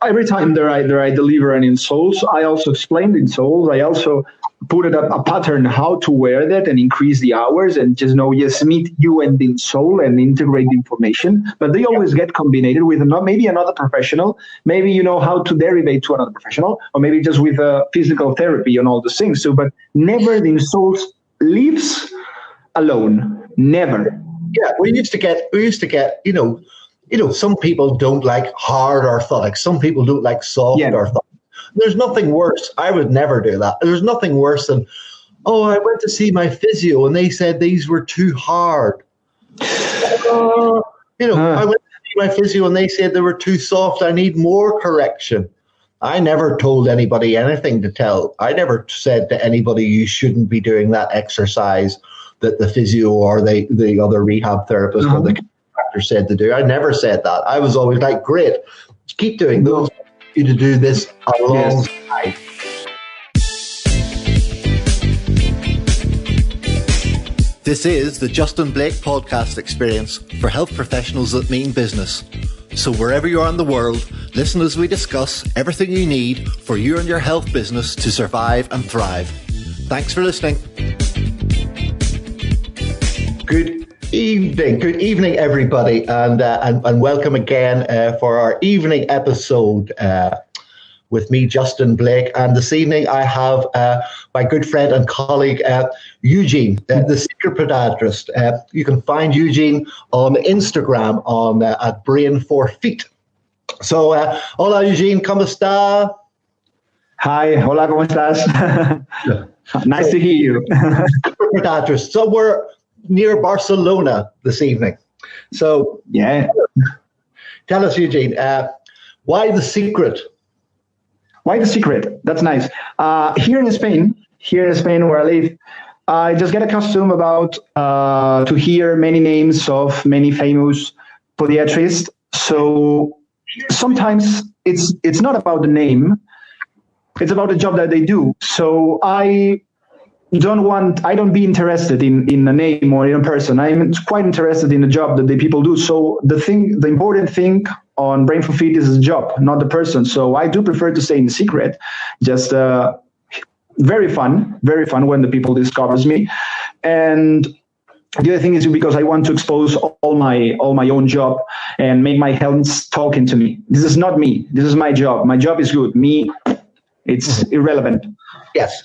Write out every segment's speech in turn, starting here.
every time that I deliver an insoles, I also explain the insoles. I also put it a pattern how to wear that and increase the hours and just meet you and the insole and integrate the information. But they always get combined with maybe another professional. Maybe you know how to derivate to another professional, or maybe just with physical therapy and all those things. So, but never the insoles lives alone. Never. Yeah, we used to get, some people don't like hard orthotics. Some people don't like soft orthotics. There's nothing worse. I would never do that. There's nothing worse than, I went to see my physio and they said these were too hard. I went to see my physio and they said they were too soft. I need more correction. I never told anybody anything to tell. I never said to anybody you shouldn't be doing that exercise that the physio or the other rehab therapist or the chiropractor said to do. I never said that. I was always like, great, keep doing those. You to do this alongside. This is the Justin Blake podcast experience for health professionals that mean business. So wherever you are in the world, listen as we discuss everything you need for you and your health business to survive and thrive. Thanks for listening. Good evening, everybody, and welcome again for our evening episode with me, Justin Blake. And this evening, I have my good friend and colleague Eugene, the secret podiatrist. You can find Eugene on Instagram at Brain4Feet. So, hola, Eugene, ¿cómo está? Hi, hola, ¿cómo estás? Nice to hear you. Secret podiatrist. So we're near Barcelona this evening. So tell us, Eugene, why the secret? Why the secret? That's nice. Here in Spain where I live, I just get accustomed to hear many names of many famous podiatrists. So sometimes it's not about the name, it's about the job that they do. So I don't be interested in a name or in a person. I'm quite interested in the job that the people do. So the important thing on Brain4Feet is the job, not the person. So I do prefer to stay in secret. Just very fun when the people discovers me. And the other thing is because I want to expose all my own job and make my hands talking to me. This is not me. This is my job. My job is good. Me, it's irrelevant. Yes.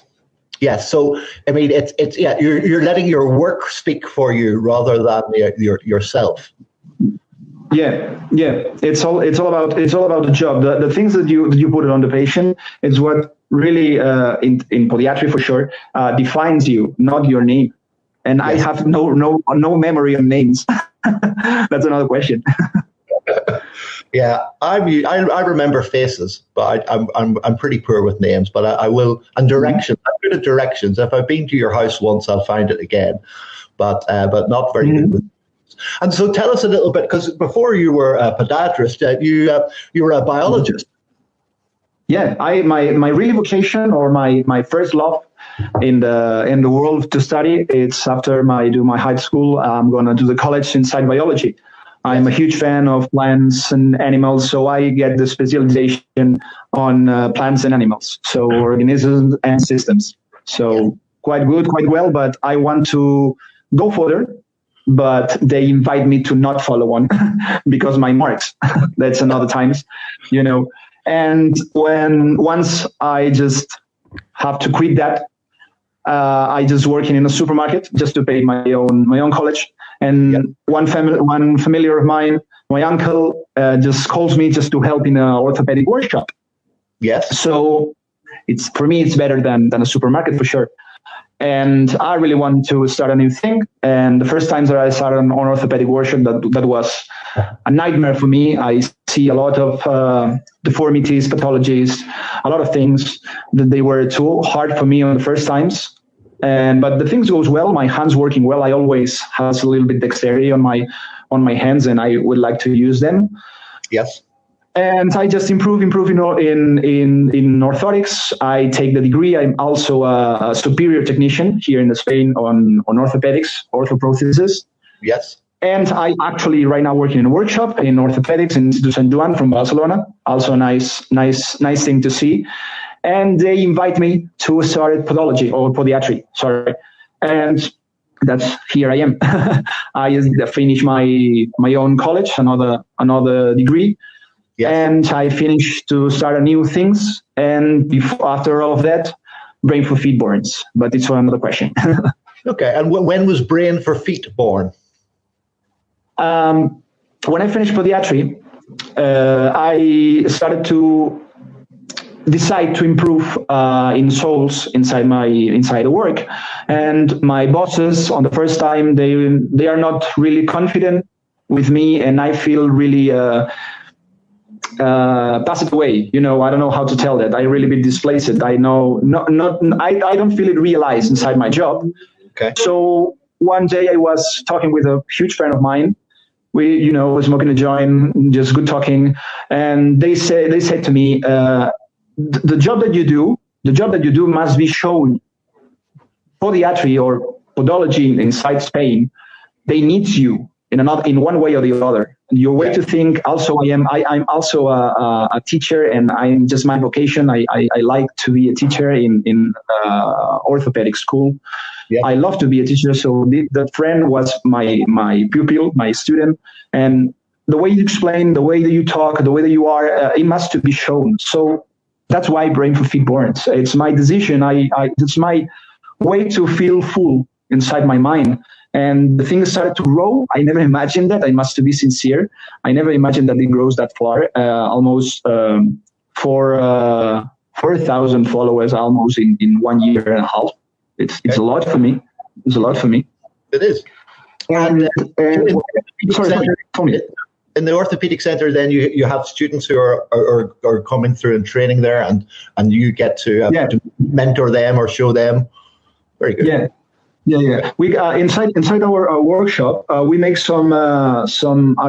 So, I mean, you're letting your work speak for you rather than yourself. Yeah. It's all about the job. The things that you put on the patient is what really in podiatry for sure defines you, not your name. And I have no memory of names. That's another question. Yeah, I remember faces, but I'm pretty poor with names. But I will, and directions. I'm good at directions. If I've been to your house once, I'll find it again. But not very good with. And so, tell us a little bit, because before you were a podiatrist, you were a biologist. Yeah, my real vocation or my first love in the world to study, it's after I do my high school. I'm gonna do the college in site biology. I'm a huge fan of plants and animals, so I get the specialization on plants and animals, so organisms and systems. So quite good, quite well, but I want to go further, but they invite me to not follow one because my marks, that's another times, And once I just have to quit that, I just working in a supermarket just to pay my own college. And one familiar of mine, my uncle, just calls me just to help in an orthopedic workshop. Yes. So for me, it's better than a supermarket for sure. And I really want to start a new thing. And the first time that I started an orthopedic workshop, that was a nightmare for me. I see a lot of deformities, pathologies, a lot of things that they were too hard for me on the first times. But the things goes well. My hands working well. I always have a little bit dexterity on my hands, and I would like to use them. Yes. And I just improve in orthotics. I take the degree. I'm also a superior technician here in Spain on orthopedics, orthoprothesis. Yes. And I actually right now working in a workshop in orthopedics in Institut Sant Joan from Barcelona. Also a nice thing to see. And they invite me to start podology or podiatry, sorry. And that's here I am. I finished my own college, another degree. Yes. And I finished to start a new things. And after all of that, Brain for Feet born. But it's another question. Okay. And when was Brain for Feet born? When I finished podiatry, I started to decide to improve in souls inside the work, and my bosses on the first time they are not really confident with me, and I feel really pass it away. I don't know how to tell that. I really been displaced. I know I don't feel it realized inside my job. Okay. So one day I was talking with a huge friend of mine. We, smoking a joint, just good talking, and they said to me, the job that you do must be shown. Podiatry or podology inside Spain, they need you in one way or the other. Your way to think. Also, I'm also a teacher, and I'm just my vocation. I like to be a teacher in orthopedic school. Yeah. I love to be a teacher. So that friend was my pupil, my student, and the way you explain, the way that you talk, the way that you are, it must to be shown. So that's why Brain for Feet born. It's my decision. It's my way to feel full inside my mind. And the thing started to grow. I never imagined that. I must be sincere. I never imagined that it grows that far. Almost 4,000 followers almost in 1 year and a half. It's a lot for me. It's a lot for me. It is. And sorry, Tony. In the orthopedic center, then you have students who are coming through and training there, and you get to mentor them or show them. Very good. Yeah. We inside our workshop, we make some I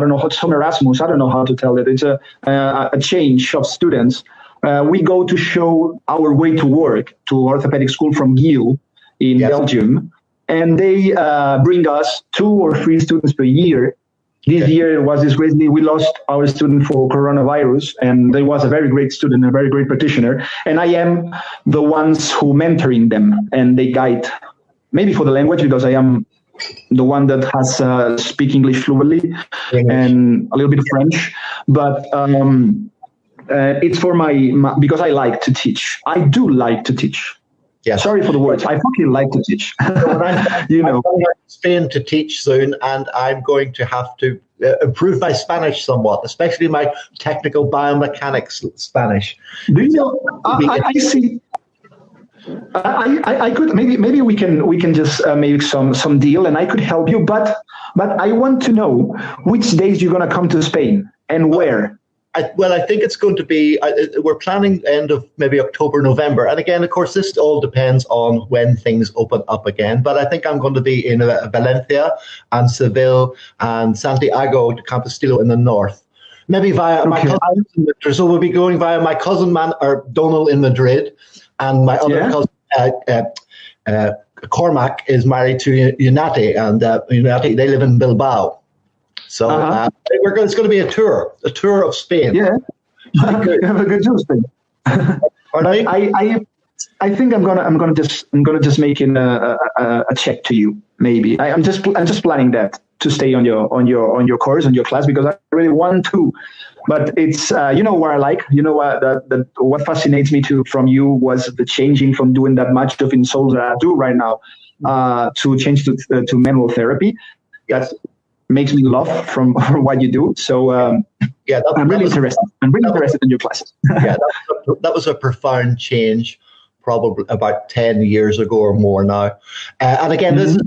don't know, some Erasmus. I don't know how to tell it. It's a change of students. We go to show our way to work to orthopedic school from Geel in Belgium, and they bring us 2 or 3 students per year. This year was disgracefully, we lost our student for coronavirus, and they was a very great student, a very great practitioner. And I am the ones who mentoring them, and they guide, maybe for the language, because I am the one that has speak English fluently and a little bit of French. But it's for my because I like to teach. I do like to teach. Yeah. Sorry for the words. I fucking like to teach. I'm going to Spain to teach soon, and I'm going to have to improve my Spanish somewhat, especially my technical biomechanics Spanish. Do you know? I see. I could maybe we can just make some deal, and I could help you. But I want to know which days you're gonna come to Spain and where. I think it's going to be, we're planning end of maybe October, November. And again, of course, this all depends on when things open up again. But I think I'm going to be in Valencia and Seville and Santiago de Compostela in the north. Maybe via my cousin in Madrid. So we'll be going via my cousin Donald in Madrid, and my other cousin Cormac is married to Unati, and Unati, they live in Bilbao. So it's going to be a tour of Spain. Yeah, have a good tour of Spain. I think I'm gonna just make in a check to you. Maybe I'm just planning that to stay on your course, on your class, because I really want to. But it's where I like, what fascinates me from you was the changing from doing that much of insoles that I do right now to change to manual therapy. That makes me love from what you do. So I'm really interested. I'm really interested in your classes. That was a profound change, probably about 10 years ago or more now. And again, this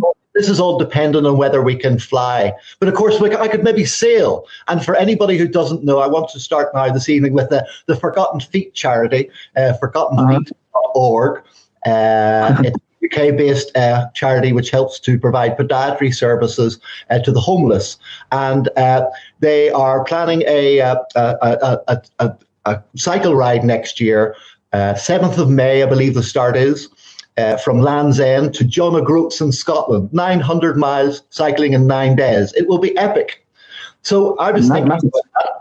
is all dependent on whether we can fly. But of course, I could maybe sail. And for anybody who doesn't know, I want to start now this evening with the Forgotten Feet charity, forgottenfeet.org. It's UK-based charity which helps to provide podiatry services to the homeless, and they are planning a cycle ride next year, 7th of May, I believe the start is, from Land's End to John O'Groats in Scotland. 900 miles cycling in 9 days. It will be epic. So I was thinking about that.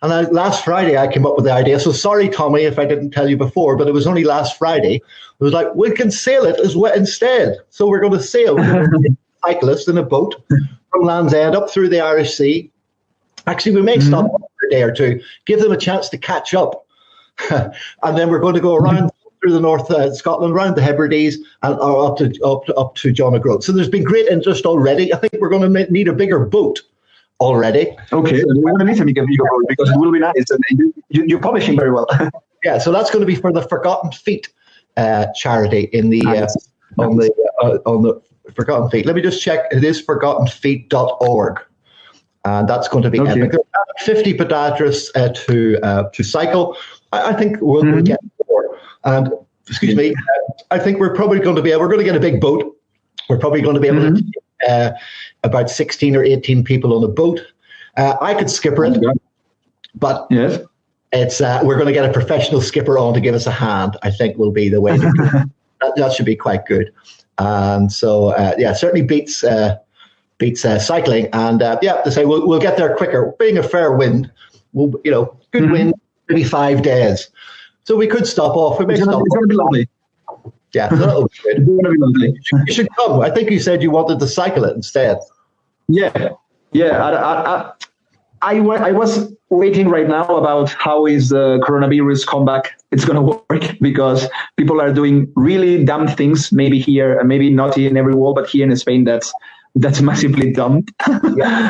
And last Friday, I came up with the idea. So sorry, Tommy, if I didn't tell you before, but it was only last Friday. It was like, we can sail it as well instead. So we're going to sail cyclists in a boat from Land's End up through the Irish Sea. Actually, we may stop for a day or two, give them a chance to catch up. And then we're going to go around through the north Scotland, around the Hebrides, and up to John O'Groats. So there's been great interest already. I think we're going to need a bigger boat already. Okay, we're going to need to make a bigger boat because it will be nice. And you're publishing very well. Yeah, so that's going to be for the Forgotten Feet charity in the on the Forgotten Feet. Let me just check. It is forgottenfeet.org. And that's going to be epic. There are 50 podiatrists to cycle. I think we'll get more. And excuse me, I think we're probably going to we're going to get a big boat. We're probably going to be able to take about 16 or 18 people on a boat. I could skipper it, but it's we're going to get a professional skipper on to give us a hand. I think will be the way to go. That should be quite good. And so certainly beats cycling, and to say we'll get there quicker. Being a fair wind, good wind, maybe 5 days, so we could stop off. It's going to be lovely. Yeah, that'll be good. It's going to be lovely. You should come. I think you said you wanted to cycle it instead. Yeah. I was waiting right now about how is the coronavirus comeback. It's going to work because people are doing really dumb things. Maybe here, maybe not in every world, but here in Spain, that's massively dumb.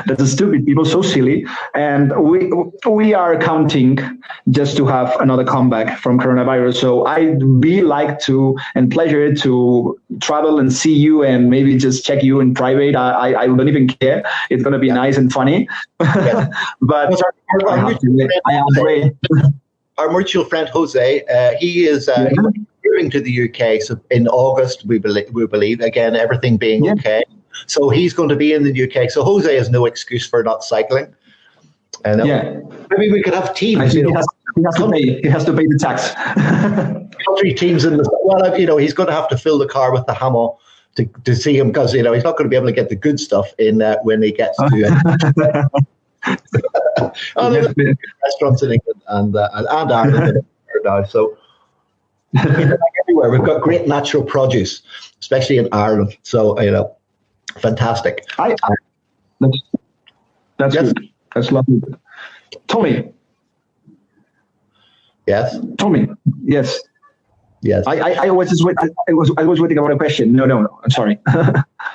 That's stupid. People so silly, and we are counting just to have another comeback from coronavirus. So I'd be like to and pleasure to travel and see you and maybe just check you in private. I don't even care. It's gonna be nice and funny. But our mutual friend Jose, he is moving to the UK. So in August, we believe again everything being okay. So he's going to be in the UK. So Jose has no excuse for not cycling. And maybe we could have teams. He has to pay the tax. 3 teams in the he's going to have to fill the car with the hammer to see him because he's not going to be able to get the good stuff in when he gets to restaurants in England and Ireland now. So everywhere we've got great natural produce, especially in Ireland. So fantastic. That's good. That's lovely. Tommy. Yes. Tommy. Yes. Yes. I was waiting about a question. No. I'm sorry.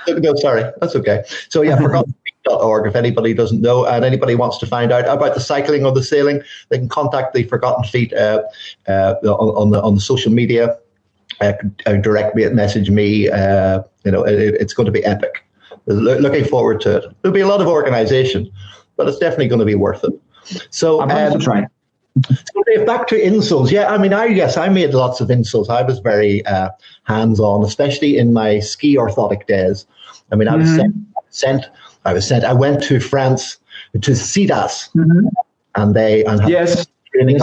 No, sorry. That's okay. So forgottenfeet.org if anybody doesn't know and anybody wants to find out about the cycling or the sailing, they can contact the Forgotten Feet on the social media. Direct message me. It's going to be epic. Looking forward to it. There'll be a lot of organization, but it's definitely going to be worth it. So I'm going to try. So back to insoles. Yeah, I made lots of insoles. I was very hands-on, especially in my ski orthotic days. I went to France to CIDAS, and had training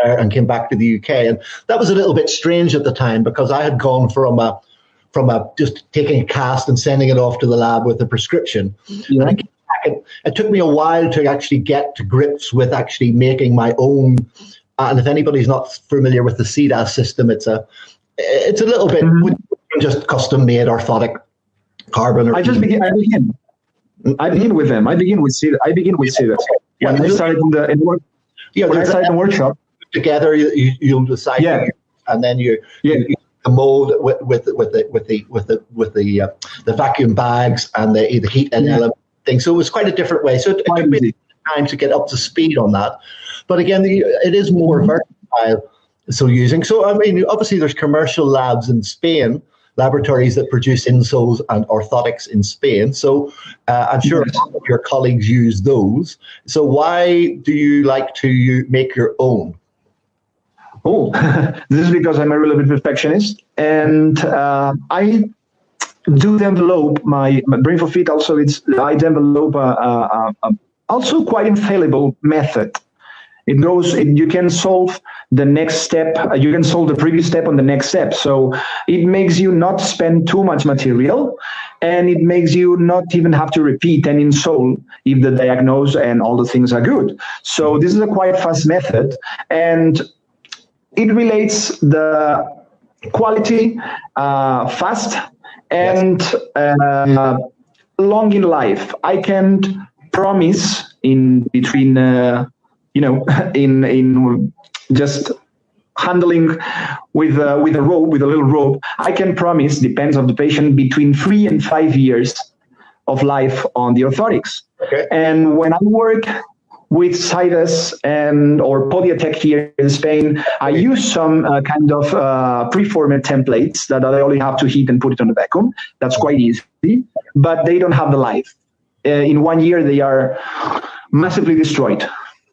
there and came back to the UK, and that was a little bit strange at the time because I had gone from just taking a cast and sending it off to the lab with a prescription. And I came back, it took me a while to actually get to grips with actually making my own. And if anybody's not familiar with the CIDAS system, it's a little bit just custom made orthotic carbon. I begin with them. I begin with CIDAS. When I started in the workshop together, you'll decide, and then you mold with the vacuum bags and the heat and element thing. So it was quite a different way. So it took me time to get up to speed on that. But again, it is more versatile. So obviously there's commercial labs in Spain, laboratories that produce insoles and orthotics in Spain. So I'm sure your colleagues use those. So why do you like to make your own? Oh, this is because I'm a little bit perfectionist, and I do develop my Brain for Fit. Also, I develop also quite infallible method, You can solve the next step. You can solve the previous step on the next step. So it makes you not spend too much material, and it makes you not even have to repeat and insole if the diagnose and all the things are good. So this is a quite fast method, and it relates the quality, fast, and long in life. I can't promise in between, in just handling with a rope, with a little rope. I can promise, depends on the patient, between 3 and 5 years of life on the orthotics. Okay. And when I work with Citus or Podiatrist here in Spain, I use some kind of preformed templates that I only have to heat and put it on the vacuum. That's quite easy, but they don't have the life. In 1 year, they are massively destroyed.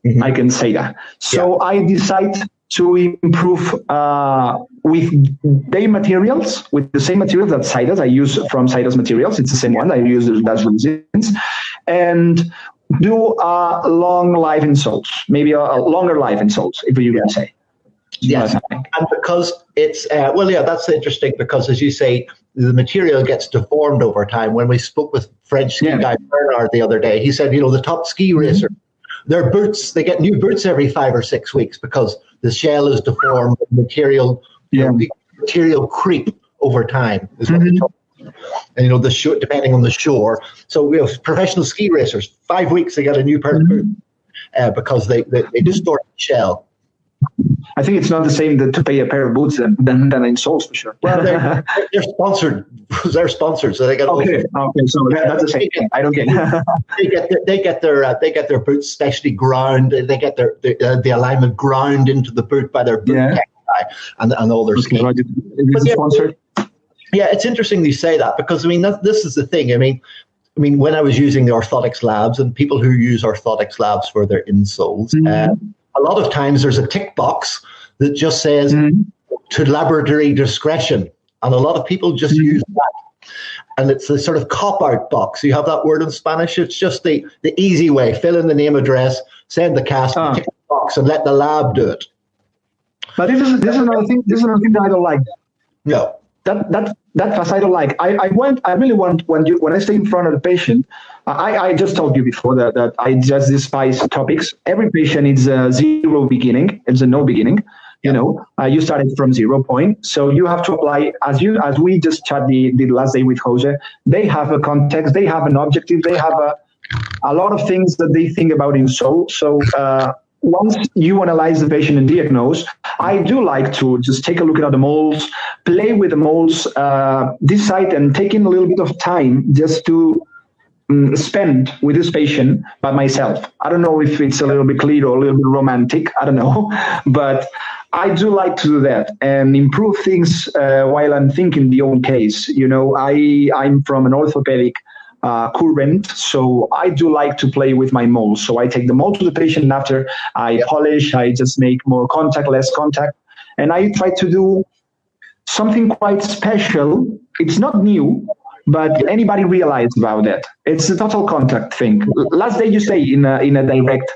Mm-hmm. I can say that. So I decide to improve with their materials, with the same materials that Citus. I use from Citus materials. It's the same one. I use that's resistance. And do a long life insoles, maybe a longer life insoles, if you can say. Yes, and because it's, that's interesting because, as you say, the material gets deformed over time. When we spoke with French ski guy Bernard the other day, he said, the top ski racer, their boots, they get new boots every 5 or 6 weeks because the shell is deformed, the material, the material creep over time is what they talk. And the shore, depending on the shore. So professional ski racers, 5 weeks they get a new pair of boots because they distort the shell. I think it's not the same to pay a pair of boots than insoles for sure. Well, they're sponsored. They're sponsored, so they get. Okay. So that's the same thing. I don't get it. They get their boots specially ground. They get the alignment ground into the boot by their boot tech guy and all their ski. Is it sponsored? Yeah, it's interesting you say that because this is the thing. I mean, when I was using the orthotics labs and people who use orthotics labs for their insoles, a lot of times there's a tick box that just says to laboratory discretion, and a lot of people just use that. And it's a sort of cop-out box. You have that word in Spanish. It's just the easy way. Fill in the name, address, send the cast, tick the box, and let the lab do it. But this is another thing. This is another thing that I don't like. No. That fast I don't like. I really want when I stay in front of the patient. I just told you before that I just despise topics. Every patient is a zero beginning. It's a no beginning. You started from 0 point. So you have to apply as we just chatted the last day with Jose. They have a context. They have an objective. They have a lot of things that they think about in soul. So once you analyze the patient and diagnose, I do like to just take a look at the molds, play with the molds, decide and take in a little bit of time just to spend with this patient by myself. I don't know if it's a little bit clear or a little bit romantic. I don't know. But I do like to do that and improve things while I'm thinking the own case. I'm from an orthopedic current, so I do like to play with my molds. So I take the mold to the patient, and after I polish, I just make more contact, less contact, and I try to do something quite special. It's not new, but anybody realize about that? It's the total contact thing. Last day you say in a direct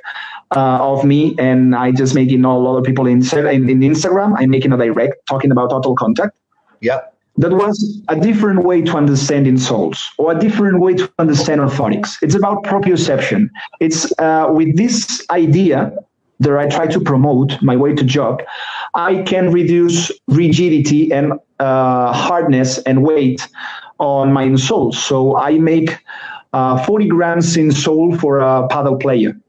of me, and I just making all other people in Instagram. I'm making a direct talking about total contact. Yeah. That was a different way to understand insoles or a different way to understand orthotics. It's about proprioception. It's with this idea that I try to promote my way to job, I can reduce rigidity and hardness and weight on my insoles. So I make 40 grams insole for a paddle player,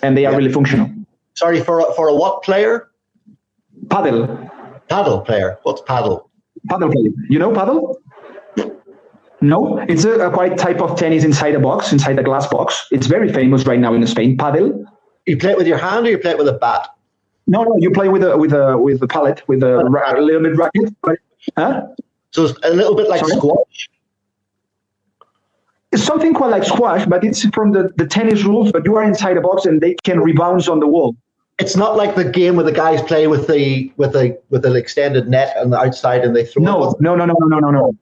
and they are really functional. Sorry, for a what player? Paddle. Paddle player. What's paddle? Paddle player. You know paddle? No, it's a quite type of tennis inside a box, inside a glass box. It's very famous right now in Spain. Paddle. You play it with your hand or you play it with a bat? No, you play with a pallet, with a little bit racket. Huh? So it's a little bit like squash. It's something quite like squash, but it's from the tennis rules. But you are inside a box and they can rebound on the wall. It's not like the game where the guys play with the extended net on the outside and they throw. No.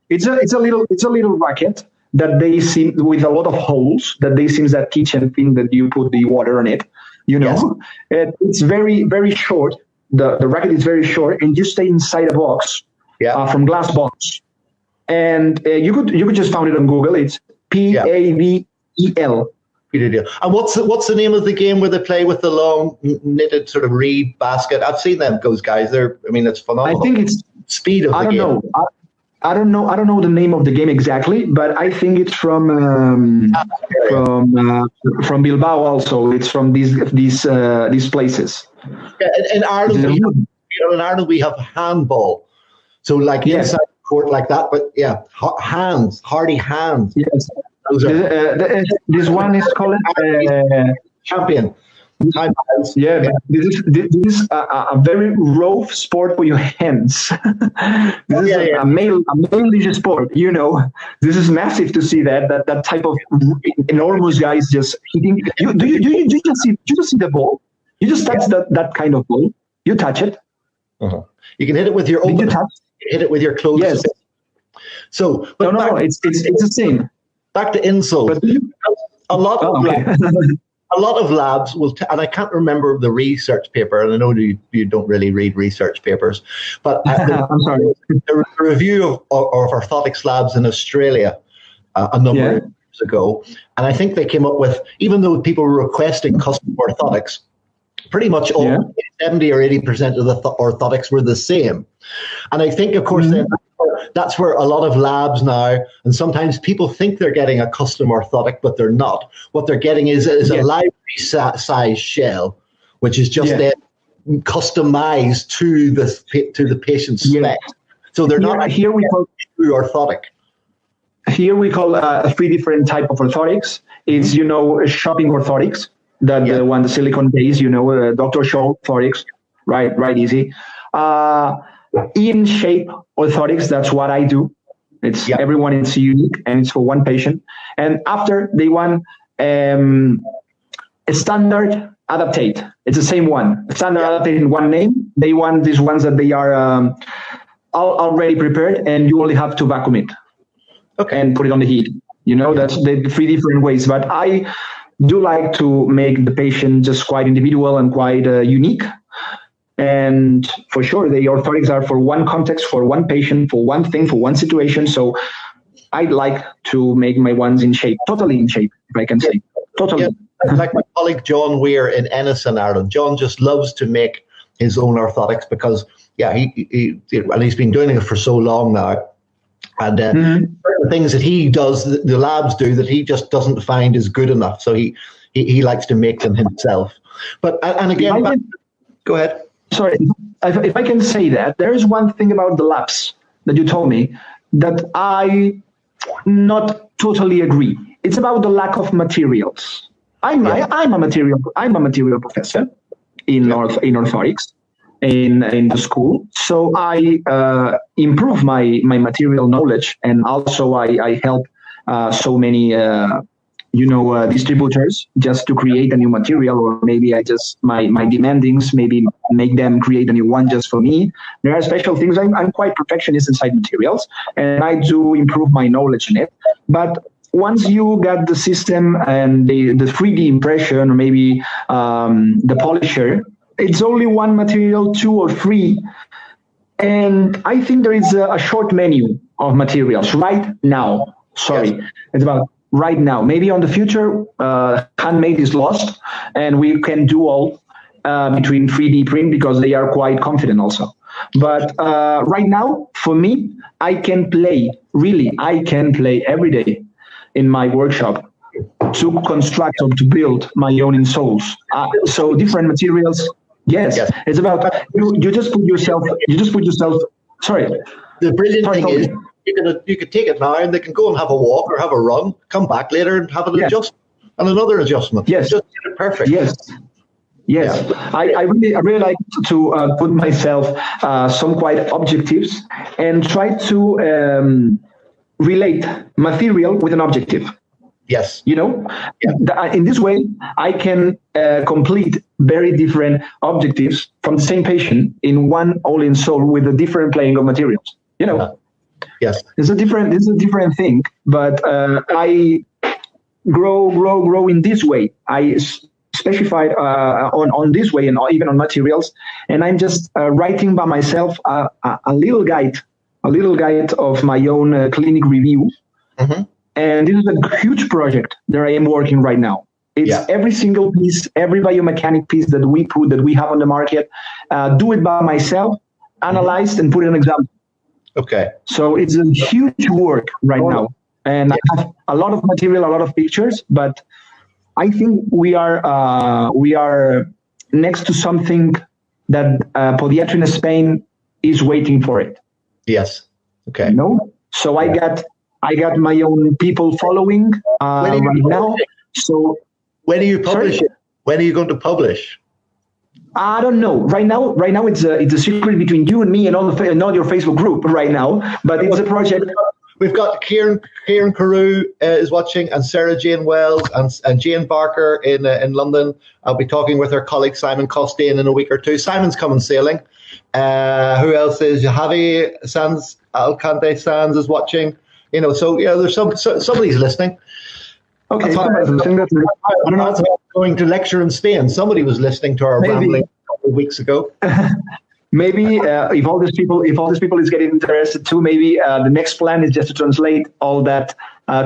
It's a little racket that they seem with a lot of holes that they seems that kitchen thing that you put the water on it. you know. It's very, very short. The racket is very short, and you stay inside a box, from glass box. And you could just find it on Google. It's Pavel. And what's the name of the game where they play with the long knitted sort of reed basket? I've seen them, those guys. It's phenomenal. I think it's speed of the game. Know. I don't know the name of the game exactly, but I think it's from Bilbao also. It's from these places. Yeah, in Ireland, we have handball. So like inside the court like that, but hardy hands. Yes. This one is called champion. Yeah, this is a very rough sport for your hands. This is a male sport. You know, this is massive to see that type of enormous guys just hitting. You just see the ball. You just touch that kind of ball. You touch it. Uh-huh. You can hit it with your open. Hit it with your clothes. Yes. So, but no, it's the same. Back to insoles. A lot of labs will, and I can't remember the research paper, and I know you don't really read research papers, but I'm sorry. There was a review of orthotics labs in Australia a number of years ago, and I think they came up with, even though people were requesting custom orthotics, pretty much all 70 or 80% of the orthotics were the same. And I think, of course, then that's where a lot of labs now, and sometimes people think they're getting a custom orthotic, but they're not. What they're getting is a library-size shell, which is just then customized to the patient's spec. So they're not here we call true orthotic. Here we call 3 different type of orthotics. It's shopping orthotics. The silicone base, Dr. Scholl orthotics, right easy. In shape orthotics, that's what I do. It's everyone is unique and it's for one patient. And after they want a standard adaptate. It's the same one. Standard adaptate in one name. They want these ones that they are already prepared, and you only have to vacuum it and put it on the heat. That's the 3 different ways. But I do like to make the patient just quite individual and quite unique. And for sure, the orthotics are for one context, for one patient, for one thing, for one situation. So I like to make my ones in shape, totally in shape, if I can say. Totally. Yeah. Like my colleague John Weir in Ennis in Ireland. John just loves to make his own orthotics because, he's been doing it for so long now. And certain things that he does, the labs do, that he just doesn't find is good enough. So he likes to make them himself. But, and again, go ahead. Sorry, if I can say that, there is one thing about the labs that you told me that I not totally agree. It's about the lack of materials. I'm a material professor in orthotics in the school, so I improve my material knowledge, and also I help so many distributors just to create a new material, or maybe my demandings maybe make them create a new one just for me. There are special things. I'm quite perfectionist inside materials, and I do improve my knowledge in it. But once you got the system and the 3D impression, or maybe the polisher, it's only one material, 2 or 3. And I think there is a short menu of materials right now. It's about right now. Maybe on the future, handmade is lost, and we can do all between 3D print because they are quite confident also. But right now, for me, I can play every day in my workshop to construct or to build my own insoles. So different materials. Yes. It's about you just put yourself. Sorry. The brilliant thing is, you could take it now, and they can go and have a walk or have a run, come back later and have an adjustment and another adjustment. Yes. Just get it perfect. Yes. I really like to put myself some quite objectives and try to relate material with an objective. Yes. In this way, I can complete very different objectives from the same patient in one all-in-sole with a different playing of materials. Yes. It's a different thing, but I grow in this way. I specified on this way and even on materials. And I'm just writing by myself a little guide of my own clinic review. Mm-hmm. And this is a huge project that I am working right now. It's every single piece, every biomechanic piece that we have on the market, do it by myself, analyzed and put in an example. Okay. So it's a huge work right now. And I have a lot of material, a lot of pictures, but I think we are next to something that Podiatrist in Spain is waiting for it. Yes. Okay. You know? So I got my own people following right now. So when are you publishing? When are you going to publish? I don't know. Right now it's a secret between you and me and all your Facebook group right now. But it's a project. We've got Kieran Carew is watching, and Sarah Jane Wells and Jane Barker in London. I'll be talking with her colleague Simon Costain in a week or two. Simon's coming sailing. Who else is? Javi Sanz, Alcante Sanz is watching. You know, so yeah, there's somebody's listening. Okay, I don't know. Going to lecture in Spain. Somebody was listening to our rambling a couple of weeks ago. Maybe if all these people is getting interested too, maybe the next plan is just to translate all that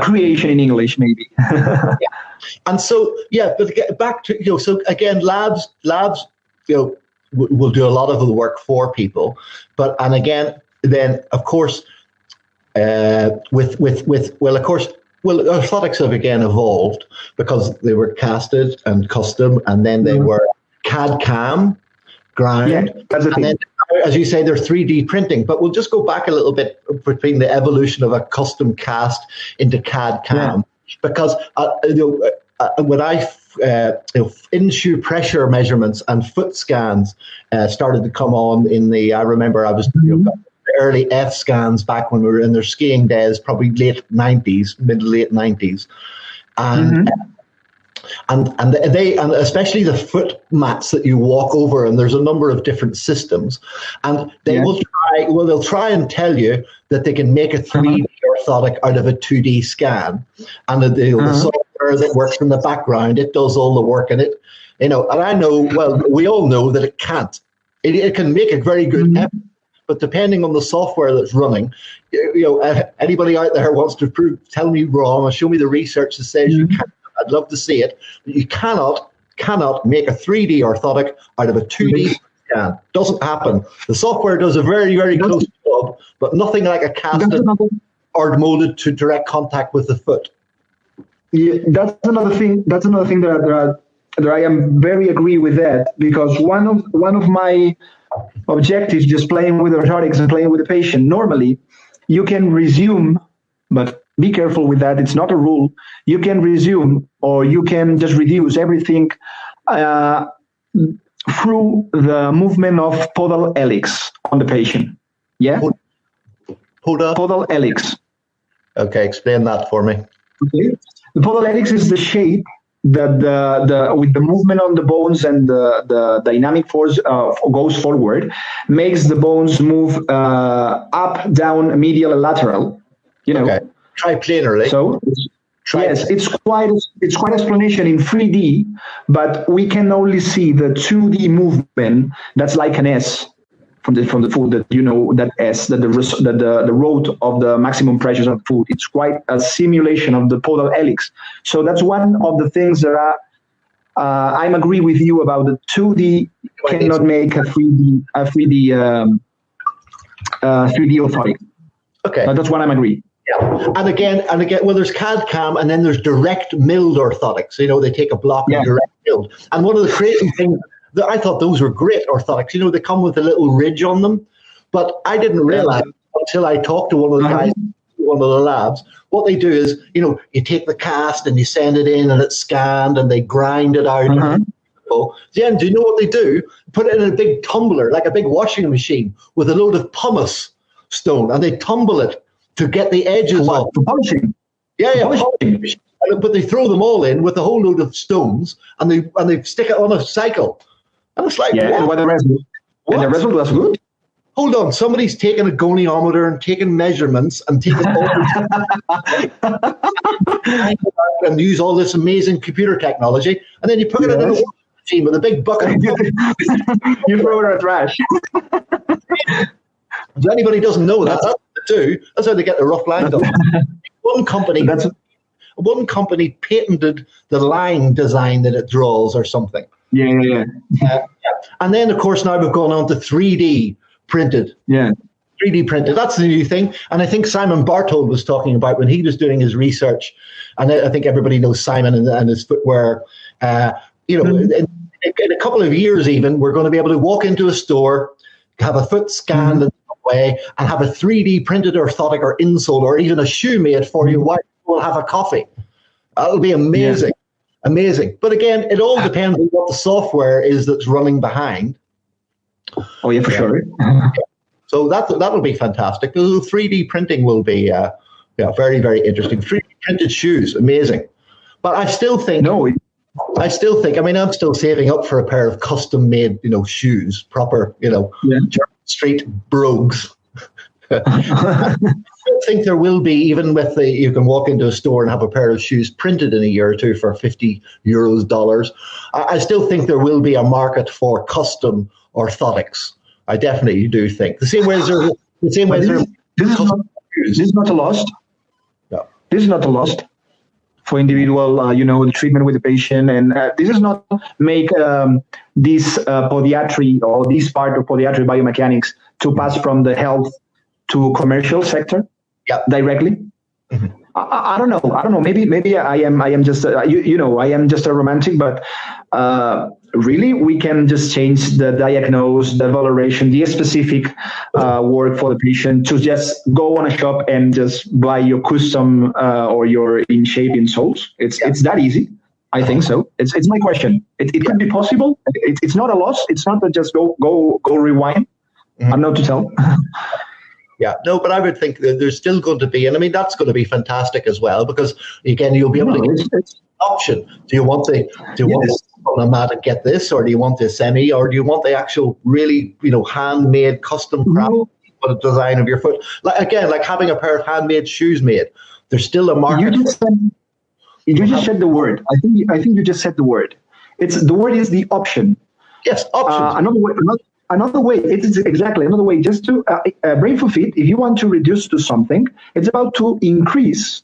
creation in English, maybe. Yeah. And so, but get back to, so again, labs, will do a lot of the work for people, and again, then of course, orthotics have again evolved because they were casted and custom, and then they were CAD/CAM. Grind. Yeah, that's the thing. And then, as you say, they're 3D printing. But we'll just go back a little bit between the evolution of a custom cast into CAD/CAM, because when in-shoe pressure measurements and foot scans started to come on I remember I was the early F scans back when we were in their skiing days, probably late 90s, mid-late 90s, and. And especially the foot mats that you walk over, and there's a number of different systems, and they'll try and tell you that they can make a 3D orthotic out of a 2D scan, and the software that works in the background, it does all the work, and and I know, well, we all know that it can't. It can make a very good effort, but depending on the software that's running, anybody out there wants to tell me wrong or show me the research that says you can't. I'd love to see it, but you cannot make a 3D orthotic out of a 2D scan. Doesn't happen. The software does a very, very close job, but nothing like a casted or molded to direct contact with the foot. Yeah, that's another thing. That's another thing that I am very agree with that, because one of my objectives, just playing with orthotics and playing with the patient. Normally, you can resume, but be careful with that. It's not a rule. You can resume, or you can just reduce everything through the movement of podal helix on the patient. Yeah? Podal helix. Okay, explain that for me. Okay. The podal helix is the shape that with the movement on the bones and the dynamic force goes forward, makes the bones move up, down, medial, and lateral. Okay. Triplanarly. So yes, it's quite explanation in 3D, but we can only see the 2D movement. That's like an S from the foot, that that S, that the road of the maximum pressures of the foot. It's quite a simulation of the podal helix. So that's one of the things that I'm agree with you about. The 2D cannot make a 3D orthotic. Okay, that's what I'm agree. Yeah, and again, well, there's CAD/CAM, and then there's direct milled orthotics. They take a block and direct milled. And one of the crazy things that I thought those were great orthotics. They come with a little ridge on them, but I didn't realize until I talked to one of the guys, one of the labs. What they do is, you take the cast and you send it in, and it's scanned, and they grind it out. Then, do you know what they do? Put it in a big tumbler, like a big washing machine, with a load of pumice stone, and they tumble it to get the edges off. For polishing. Polishing. But they throw them all in with a whole load of stones, and they stick it on a cycle. And it's like, and the result was good. hold on, somebody's taken a goniometer and taken measurements and taken all and use all this amazing computer technology, and then you put it in a washing machine with a big bucket of you throw it in the trash. If anybody doesn't know that, that's what they do. That's how they get the rough lines off. One company patented the line design that it draws or something. Yeah. And then, of course, now we've gone on to 3D printed. Yeah. 3D printed. That's the new thing. And I think Simon Bartold was talking about when he was doing his research. And I think everybody knows Simon and his footwear. In a couple of years even, we're going to be able to walk into a store, have a foot scanned in some way, and have a 3D printed orthotic or insole or even a shoe made for you while we'll have a coffee. That'll be amazing. Yeah. Amazing. But again, it all depends on what the software is that's running behind. Oh, yeah, for sure. So that'll be fantastic. The 3D printing will be very, very interesting. 3D printed shoes, amazing. But I still think, I'm still saving up for a pair of custom made, shoes, proper, German Street brogues. I don't think there will be, even with you can walk into a store and have a pair of shoes printed in a year or two for €50, $. I still think there will be a market for custom orthotics. I definitely do think. The same way as this is not a loss. No. This is not a loss for individual, the treatment with the patient, and this is not make this podiatry or this part of podiatry biomechanics to pass from the health to commercial sector directly. Mm-hmm. I don't know. Maybe I am just I am just a romantic, but really we can just change the diagnose, the valoration, the specific work for the patient to just go on a shop and just buy your custom or your in shape insoles. It's that easy. I think so. It's my question. It could be possible. It's not a loss. It's not that just go rewind. Mm-hmm. I'm not to tell. Yeah, no, but I would think that there's still going to be, and I mean, that's going to be fantastic as well, because again, you'll be able to get an option. Do you want the automatic get this, or do you want the semi, or do you want the actual really, handmade custom craft for the design of your foot? Like having a pair of handmade shoes made. There's still a market. You just said the word. I think you just said the word. The word is the option. Yes, options. Another way, it's exactly another way, just to brain for fit, if you want to reduce to something, it's about to increase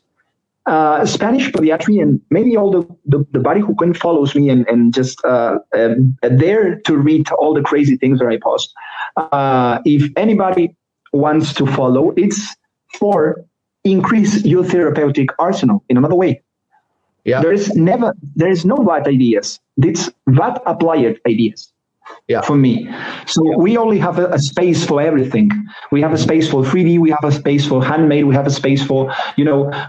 Spanish podiatry, and maybe all the body who can follows me and just there to read all the crazy things that I post. If anybody wants to follow, it's for increase your therapeutic arsenal in another way. Yeah. There is no bad ideas. It's bad applied ideas. Yeah. For me. So we only have a space for everything. We have a space for 3D. We have a space for handmade. We have a space for,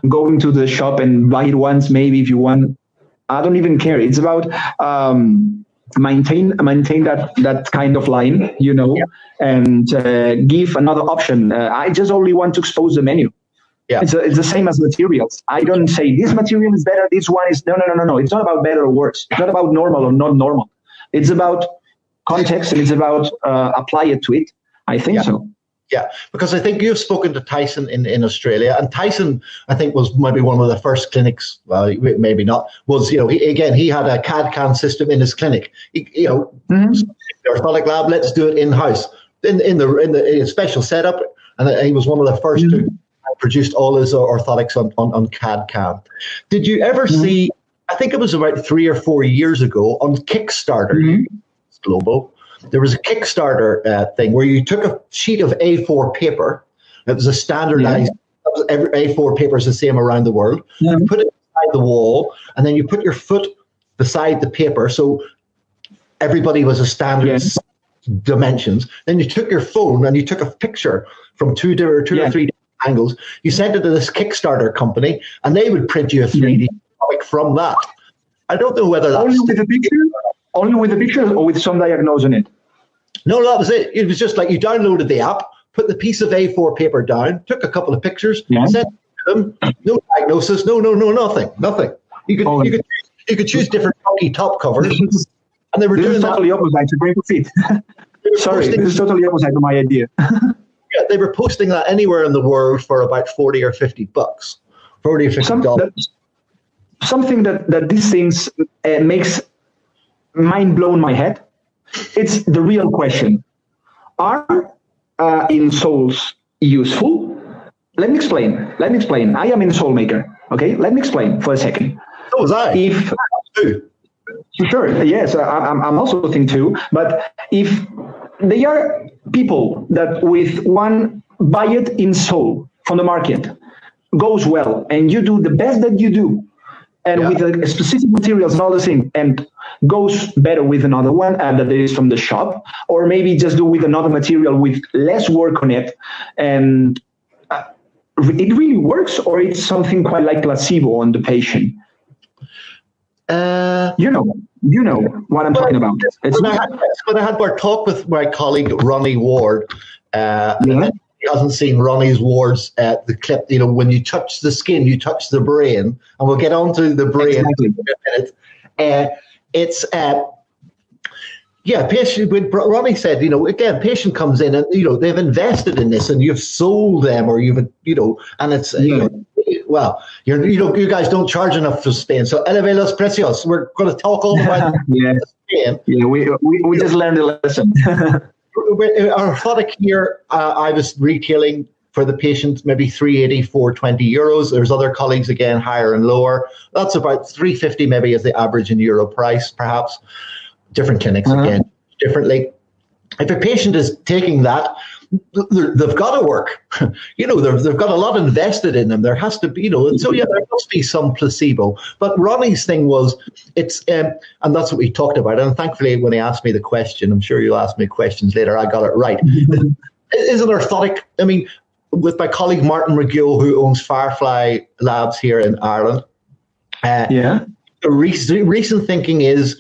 going to the shop and buy it once, maybe if you want. I don't even care. It's about maintain that kind of line, and give another option. I just only want to expose the menu. Yeah. It's the same as materials. I don't say this material is better. This one is no. It's not about better or worse. It's not about normal or not normal. It's about context, and it's about apply it to it. I think so. Yeah, because I think you've spoken to Tyson in Australia, and Tyson, I think, was maybe one of the first clinics. Well, maybe not. Was he had a CAD/CAM system in his clinic. The orthotic lab. Let's do it in house in the special setup, and he was one of the first to produced all his orthotics on CAD/CAM. Did you ever see? I think it was about 3 or 4 years ago on Kickstarter. Global. There was a Kickstarter thing where you took a sheet of A4 paper. It was a standardized. Every A4 paper is the same around the world. You put it beside the wall, and then you put your foot beside the paper, so everybody was a standard dimensions. Then you took your phone and you took a picture from two or three angles. You sent it to this Kickstarter company, and they would print you a 3D comic from that. I don't know whether that's only with the picture or with some diagnose on it. No, that was it. It was just like you downloaded the app, put the piece of A4 paper down, took a couple of pictures, sent it to them. No diagnosis. No, nothing. You could choose different funky top covers, and they were doing totally opposite to brain for fit. Sorry, this is totally opposite to my idea. Yeah, they were posting that anywhere in the world for about 40 or 50 bucks. 40 or 50 dollars. Something that these things makes mind blown my head. It's the real question. Are insoles useful? Let me explain. I am an insole maker. Okay, let me explain for a second. So was I. Sure, yes, I'm also thinking too. But if they are people that with one buy it insole from the market goes well, and you do the best that you do, and with the specific materials and all the thing, and goes better with another one that is from the shop, or maybe just do with another material with less work on it, and it really works, or it's something quite like placebo on the patient. You know what I'm talking about. When I had our talk with my colleague Ronnie Ward, he hasn't seen Ronnie's Ward's the clip. You know, when you touch the skin, you touch the brain, and we'll get onto the brain in a minute. Patient. When Ronnie said, again, patient comes in and they've invested in this, and you've sold them, or and it's well, you guys don't charge enough for Spain, so eleve los precios. We're going to talk all about Spain. Yeah, we just learned a lesson. Our orthotic here, I was retailing for the patient maybe 380, 420 euros. There's other colleagues again higher and lower. That's about 350 maybe is the average in euro price, perhaps. Different clinics again differently. If a patient is taking that, they've got to work. They've got a lot invested in them. There has to be, so there must be some placebo. But Ronnie's thing was, it's, and that's what we talked about. And thankfully, when he asked me the question, I'm sure you'll ask me questions later, I got it right. Is an orthotic, with my colleague Martin McGill, who owns Firefly Labs here in Ireland, the recent thinking is,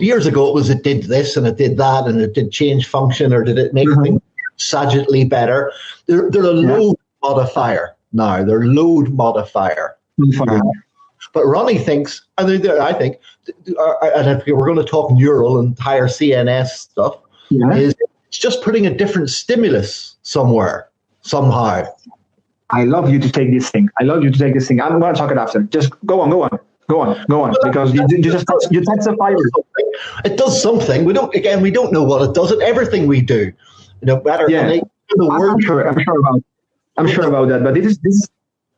years ago it did this and it did that and it did change function, or did it make things sagittally better? They're a load modifier now. They're load modifier. But Ronnie thinks, and I think, and if we're going to talk neural and higher CNS stuff, is it's just putting a different stimulus somewhere, somehow. I love you to take this thing. I'm going to talk it after. Just go on, because you touch the fiber. It does something. We don't know what it does. Everything we do, better. Yeah, I'm sure about that. But this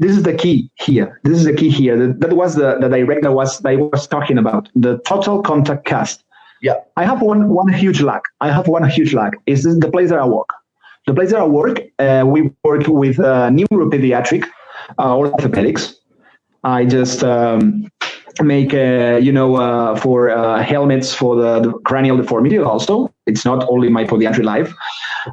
is the key here. That was the director I was talking about. The total contact cast. Yeah. I have one huge lack. Is this the place that I work? The place that I work, we work with neuropediatric orthopedics. I just make, for helmets for the cranial deformity also. It's not only my podiatry life.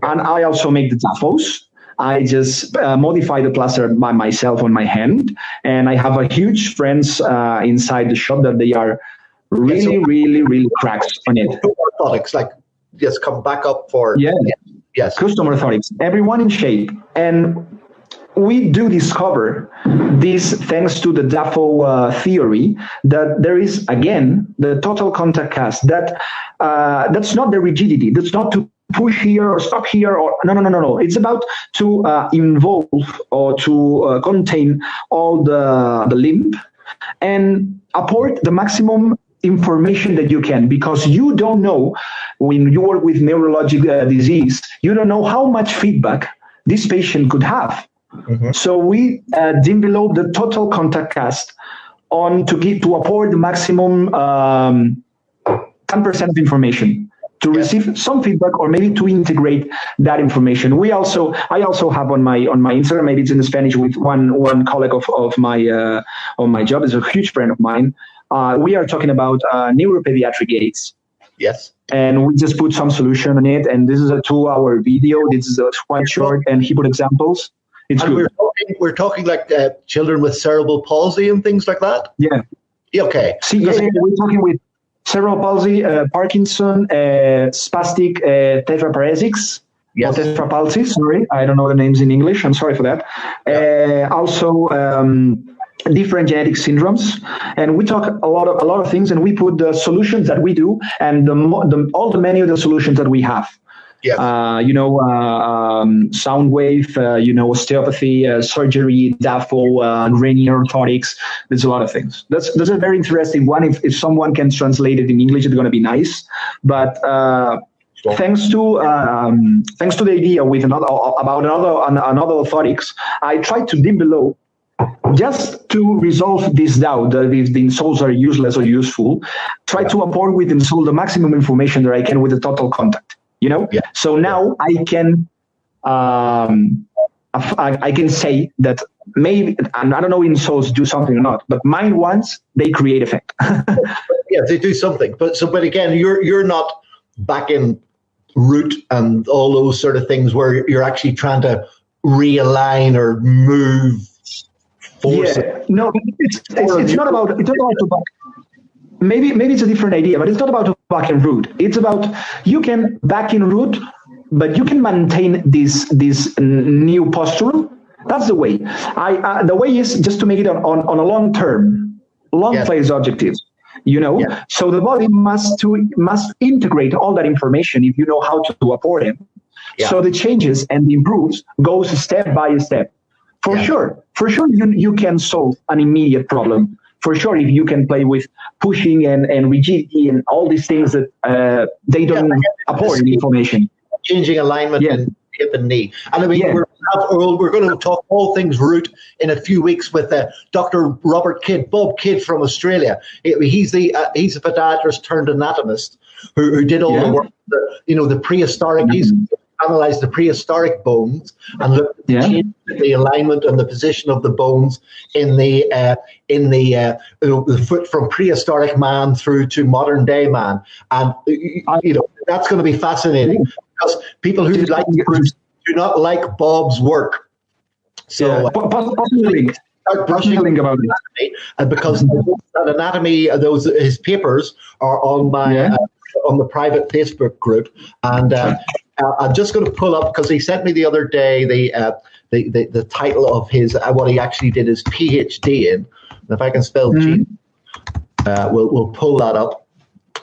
And I also make the DAFOs. I just modify the plaster by myself on my hand. And I have a huge friends inside the shop that they are really cracks on it. Orthotics, like, just come back up for... Yes. Custom orthotics. Everyone in shape. And we do discover this thanks to the DAFO theory that there is, again, the total contact cast. That's not the rigidity. That's not to push here or stop here. Or no. It's about to involve or to contain all the limb and apport the maximum information that you can, because you don't know, when you work with neurological disease, you don't know how much feedback this patient could have. So we develop the total contact cast to apport the maximum 10% of information to receive some feedback, or maybe to integrate that information. I also have on my Instagram, maybe it's in Spanish, with one colleague of my job, is a huge friend of mine. We are talking about neuropediatric aids. Yes. And we just put some solution on it, and this is a 2-hour video. This is quite short, and he put examples. It's good. We're talking like children with cerebral palsy and things like that? Yeah. Okay. We're talking with cerebral palsy, Parkinson, spastic tetraparesics. Yes. Or tetrapalsy, sorry. I don't know the names in English. I'm sorry for that. Yeah. Also, different genetic syndromes. And we talk a lot of things, and we put the solutions that we do and all the many of the solutions that we have. sound wave, osteopathy, surgery, DAFO, Rainier orthotics. There's a lot of things. That's a very interesting one. If someone can translate it in English, it's going to be nice. But thanks to the idea with another orthotics, I tried to dip below just to resolve this doubt that if the insoles are useless or useful. Try to apport with the insole the maximum information that I can with the total contact. So now I can say that maybe, and I don't know if insoles do something or not, but mine once they create effect. Yeah, they do something. But again, you're not back in root and all those sort of things where you're actually trying to realign or move. No, it's not about to back. Maybe it's a different idea, but it's not about to back in root. It's about you can back in root, but you can maintain this new postural. That's the way. The way is just to make it on a long phase objective. So the body must integrate all that information if you know how to apport it. So the changes and the improves goes step by step. For sure, you can solve an immediate problem. For sure, if you can play with pushing and rigidity and all these things that they don't apport in information. Changing alignment and hip and knee. And I mean, we're going to talk all things root in a few weeks with Dr. Robert Kidd, Bob Kidd from Australia. He's a podiatrist turned anatomist who did all the work, the prehistoric. He's analyzed the prehistoric bones and looked at the alignment and the position of the bones in the foot from prehistoric man through to modern day man, and that's going to be fascinating because people who like do not like Bob's work. So start brushing about it, and because that anatomy, his papers are on my on the private Facebook group, and I'm just going to pull up because he sent me the other day the title of his what he actually did his PhD in. And if I can spell G, we'll pull that up.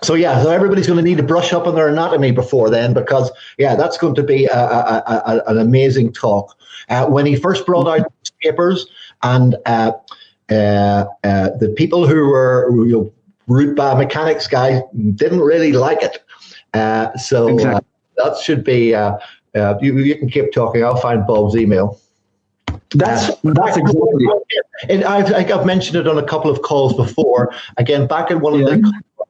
So so everybody's going to need to brush up on their anatomy before then, because that's going to be an amazing talk. When he first brought out his papers, and the people who were root biomechanics guys didn't really like it. That should be. You can keep talking. I'll find Bob's email. That's exactly. And I've mentioned it on a couple of calls before. Again, back in one of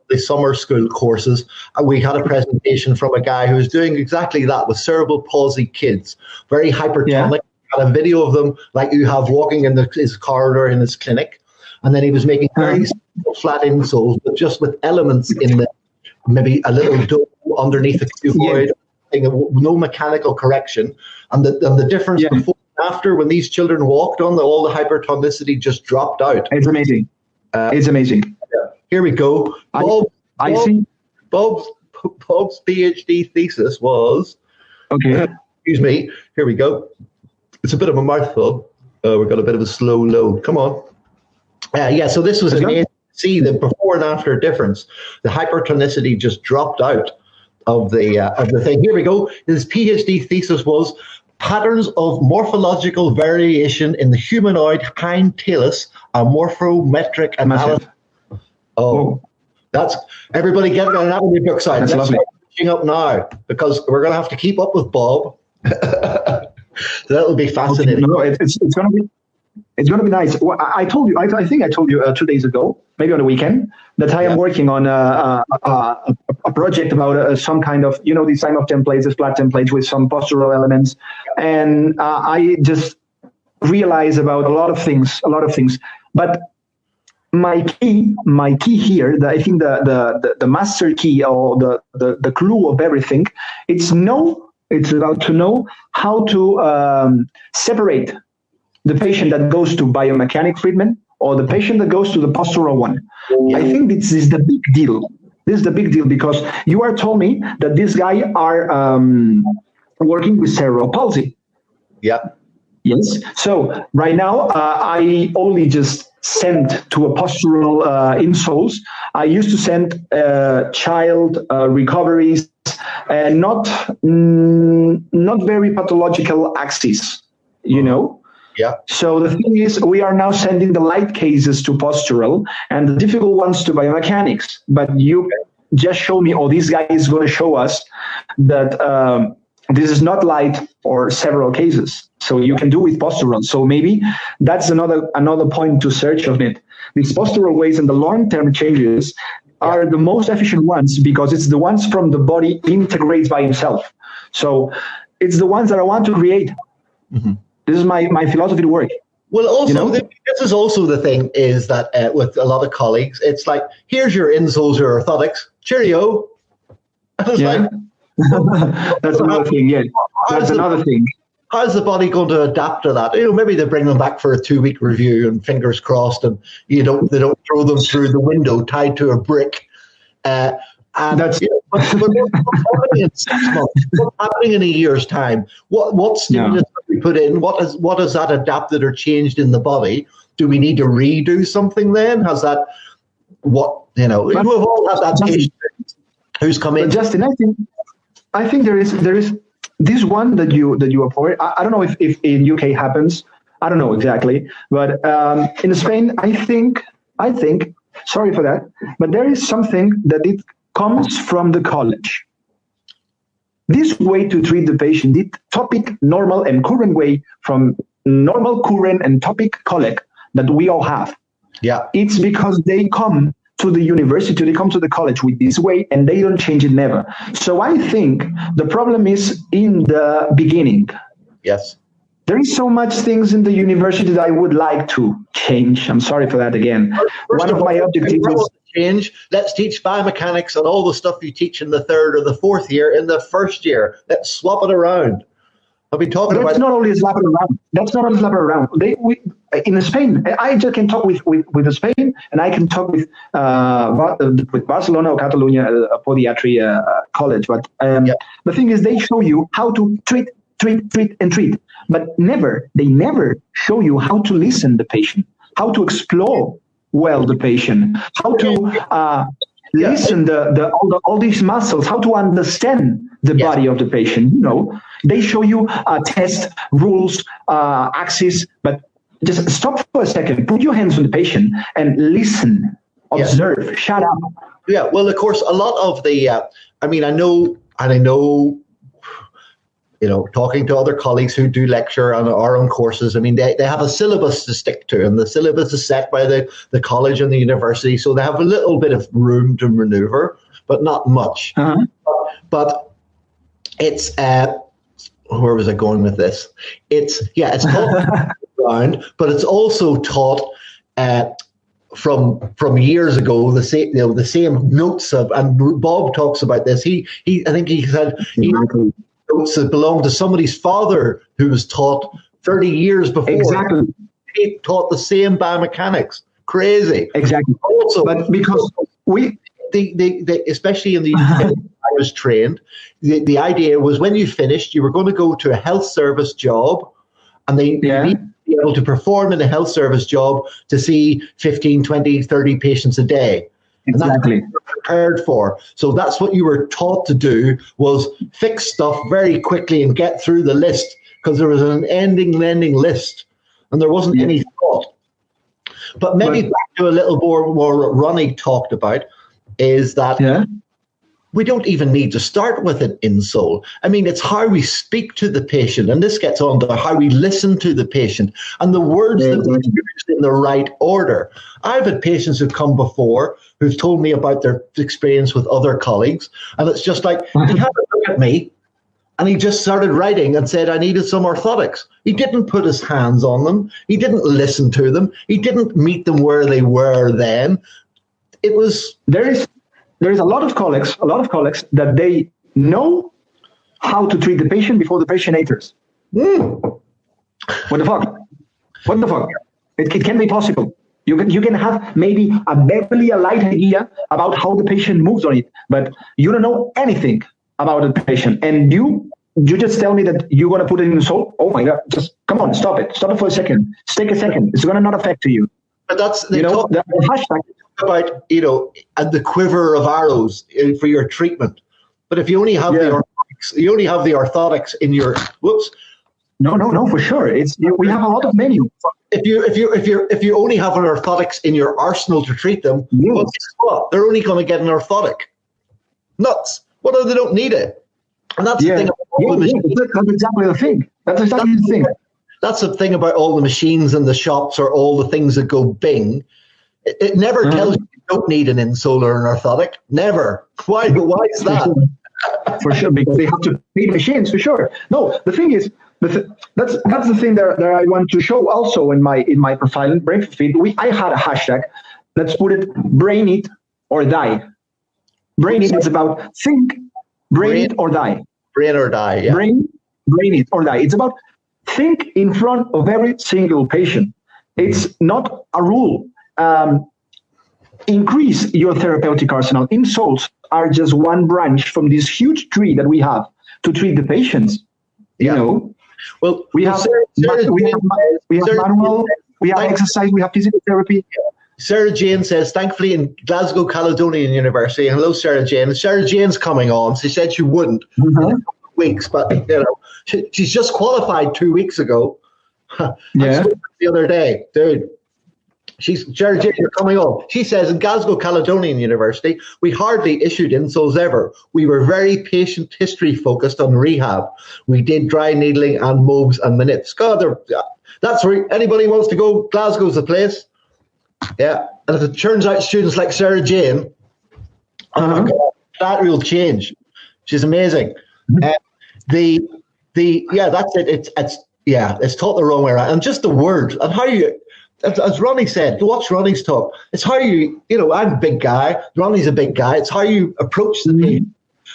the summer school courses, we had a presentation from a guy who was doing exactly that with cerebral palsy kids, very hypertonic. Had a video of them like you have walking in his corridor in his clinic, and then he was making very simple flat insoles, but just with elements in the maybe a little dome underneath the cuboid, no mechanical correction, and the difference before and after when these children walked on, all the hypertonicity just dropped out. It's amazing. It's amazing. Here we go. Bob's PhD thesis was. Excuse me. Here we go. It's a bit of a mouthful. We've got a bit of a slow load. Come on. So this was amazing. See the before and after difference. The hypertonicity just dropped out of the thing. Here we go. His PhD thesis was patterns of morphological variation in the humanoid hind talus are morphometric analysis. That's everybody get an anatomy book side. That's lovely. Let's up now because we're going to have to keep up with Bob. So that'll be fascinating. It's going to be nice. Well, I told you. I think I told you 2 days ago, maybe on the weekend, that I am working on a project about some kind of design of templates, this flat templates with some postural elements, and I just realized about a lot of things. But my key here, I think the master key or the clue of everything, it's about to know how to separate the patient that goes to biomechanic treatment or the patient that goes to the postural one. I think this is the big deal. This is the big deal because you are told me that this guy are working with cerebral palsy. Yeah. Yes. So right now, I only just send to a postural insoles. I used to send child recoveries, not very pathological axis, you know. Yeah. So the thing is, we are now sending the light cases to postural and the difficult ones to biomechanics. But you just show me, oh, this guy is going to show us that this is not light or several cases. So you can do with postural. So maybe that's another point to search on it. These postural ways and the long-term changes are the most efficient ones because it's the ones from the body integrates by himself. So it's the ones that I want to create. Mm-hmm. This is my philosophy to work. Well, also, you know? This is also the thing is that with a lot of colleagues, it's like, here's your insoles, your orthotics, cheerio. And it's like, that's another thing, yeah. That's another thing. How's the body going to adapt to that? You know, maybe they bring them back for a 2-week review and fingers crossed, and they don't throw them through the window tied to a brick. And that's but what's happening in 6 months? What's happening in a year's time? What stimulus have we put in? What has that adapted or changed in the body? Do we need to redo something then? Has that we've all had that patient who's come in. Justin, I think there is this one that you avoid. I don't know if in UK happens. I don't know exactly, but in Spain, I think. Sorry for that, but there is something that it comes from the college. This way to treat the patient, the topic, normal and current way from normal, current, and topic collect that we all have. Yeah, it's because they come to the university, they come to the college with this way, and they don't change it never. So I think the problem is in the beginning. Yes. There is so much things in the university that I would like to change. I'm sorry for that again. One of my objectives is change. Let's teach biomechanics and all the stuff you teach in the 3rd or the 4th year in the 1st year. Let's swap it around. I've been talking about. That's not only slap it around. That's not only slap it around. In Spain, I just can talk with Spain, and I can talk with Barcelona or Catalonia, a podiatry college. But the thing is, they show you how to treat, and treat. But they never show you how to listen the patient, how to explore well the patient, how to listen all these muscles, how to understand the body of the patient. You know, they show you test rules, axis, but just stop for a second, put your hands on the patient and listen, observe, shut up. Yeah, well, of course, a lot of the, I know, talking to other colleagues who do lecture on our own courses, I mean, they have a syllabus to stick to, and the syllabus is set by the college and the university, so they have a little bit of room to maneuver, but not much. Uh-huh. But it's, where was I going with this? It's taught around, but it's also taught from years ago, the same notes of, and Bob talks about this. I think he said notes that belonged to somebody's father who was taught 30 years before. Exactly. He taught the same biomechanics. Crazy. Exactly. Also, but because especially in the UK, I was trained, the idea was when you finished, you were going to go to a health service job, and you need to be able to perform in a health service job to see 15, 20, 30 patients a day. Exactly. And that's what you were prepared for. So that's what you were taught to do, was fix stuff very quickly and get through the list, because there was an ending list and there wasn't any thought. But maybe back to a little more what Ronnie talked about is that we don't even need to start with an insole. I mean, it's how we speak to the patient, and this gets on to how we listen to the patient and the words that we use in the right order. I've had patients who've come before who've told me about their experience with other colleagues, and it's just like, he had a look at me and he just started writing and said I needed some orthotics. He didn't put his hands on them. He didn't listen to them. He didn't meet them where they were then. It was... There is a lot of colleagues that they know how to treat the patient before the patient enters. What the fuck? It can be possible. You can have maybe a barely a light idea about how the patient moves on it, but you don't know anything about the patient. And you just tell me that you're going to put it in the soul. Oh my God, just come on, stop it for a second. Just take a second. It's going to not affect you. But that's, the hashtag. About, and the quiver of arrows for your treatment. But if you only have the orthotics, in your No, for sure. We have a lot of menu. If you only have an orthotics in your arsenal to treat them, well, guess what? They're only going to get an orthotic. Nuts. What if they don't need it? And that's the thing. That's exactly the thing. That's exactly the thing. That's the thing about all the machines in the shops or all the things that go bing. It never tells you don't need an insole or an orthotic. Never. Why is that? For sure, because they have to pay machines, for sure. No, the thing is, that's the thing that I want to show also in my profile in Brain Feed. I had a hashtag. Let's put it: brain it or die. Brain it is about think, brain it or die. Brain or die. Yeah. Brain it or die. It's about think in front of every single patient. It's not a rule. Increase your therapeutic arsenal. Insoles are just one branch from this huge tree that we have to treat the patients. You know, well, we have manual, we have exercise, we have physical therapy. Sarah Jane says, thankfully in Glasgow Caledonian University. Hello, Sarah Jane. Sarah Jane's coming on. She said she wouldn't in a couple of weeks, but she's just qualified 2 weeks ago. The other day, dude. Sarah Jane, you're coming on. She says, in Glasgow Caledonian University, we hardly issued insoles ever. We were very patient history focused on rehab. We did dry needling and MOBs and manips. God, that's where anybody wants to go. Glasgow's the place. Yeah. And if it turns out students like Sarah Jane, oh my God, that will change. She's amazing. That's it. It's taught the wrong way around. And just the words and how you, as Ronnie said, watch Ronnie's talk. It's how I'm a big guy. Ronnie's a big guy. It's how you approach the patient,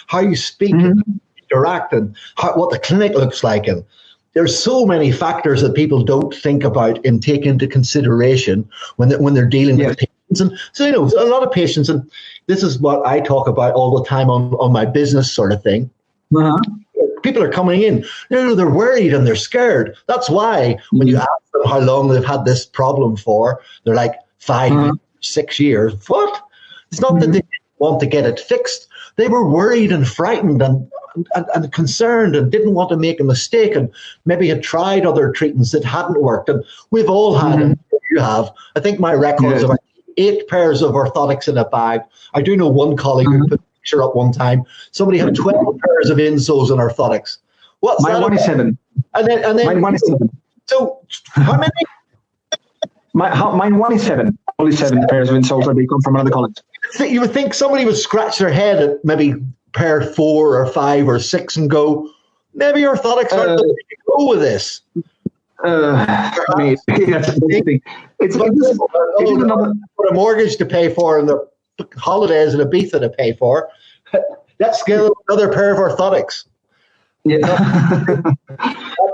how you speak and interact, and what the clinic looks like. And there's so many factors that people don't think about and take into consideration when they're dealing with patients. And so, a lot of patients, and this is what I talk about all the time on my business sort of thing. People are coming in, they're worried and they're scared. That's why when you ask them how long they've had this problem for, they're like 5, 6 years. What? It's not that they didn't want to get it fixed. They were worried and frightened and concerned and didn't want to make a mistake and maybe had tried other treatments that hadn't worked. And we've all had it. You have. I think my record is about 8 pairs of orthotics in a bag. I do know one colleague who put up one time. Somebody had 12 pairs of insoles and orthotics. What's mine that? One is 7. And then mine one is 7. So how many? Mine one is 7. Only 7 pairs of insoles that they come from another college. You would think somebody would scratch their head at maybe pair 4 or 5 or 6 and go, maybe orthotics aren't the way to go with this. Maybe that's the thing. It's for a mortgage to pay for and the holidays in Ibiza to pay for. Let's get another pair of orthotics. Yeah.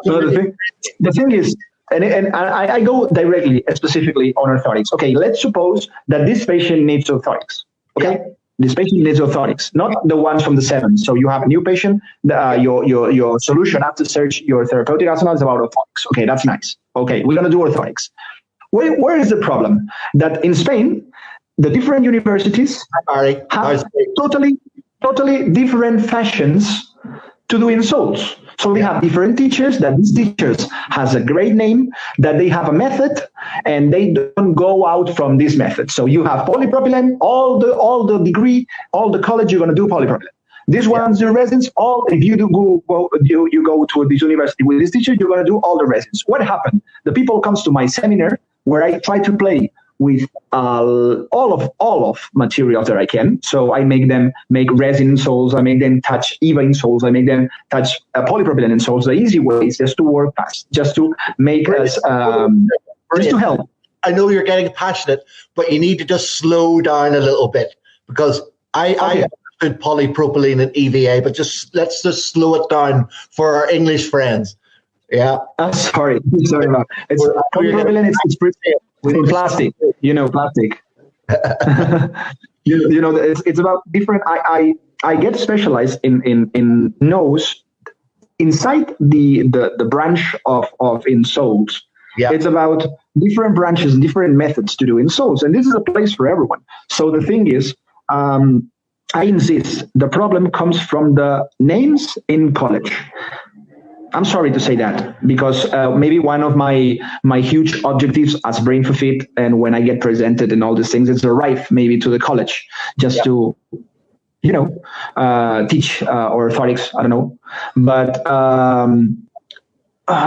So the thing is, and I go directly, specifically on orthotics. Okay, let's suppose that this patient needs orthotics. Okay, this patient needs orthotics, not the ones from the 7. So you have a new patient. Your solution after search your therapeutic arsenal is about orthotics. Okay, that's nice. Okay, we're gonna do orthotics. Where is the problem? That in Spain, the different universities have totally different fashions to do insoles. So we have different teachers, that these teachers has a great name, that they have a method, and they don't go out from this method. So you have polypropylene, all the degree, all the college, you're going to do polypropylene. These ones, the resins, if you go to this university with this teacher, you're going to do all the resins. What happened? The people comes to my seminar where I try to play with all of materials that I can. So I make them make resin insoles, I make them touch EVA insoles, I make them touch polypropylene insoles. The easy way is just to work fast, just to make us, just to help. I know you're getting passionate, but you need to just slow down a little bit, because I understood polypropylene and EVA, but let's just slow it down for our English friends. Yeah. Sorry about it. It's polypropylene. It's plastic, plastic. It's about different. I get specialized in nose inside the branch of insoles. Yeah. It's about different branches, different methods to do insoles, and this is a place for everyone. So the thing is, I insist, the problem comes from the names in college. I'm sorry to say that, because maybe one of my huge objectives as Brain for Fit, and when I get presented and all these things, is arrive maybe to the college just to, teach orthotics. I don't know, but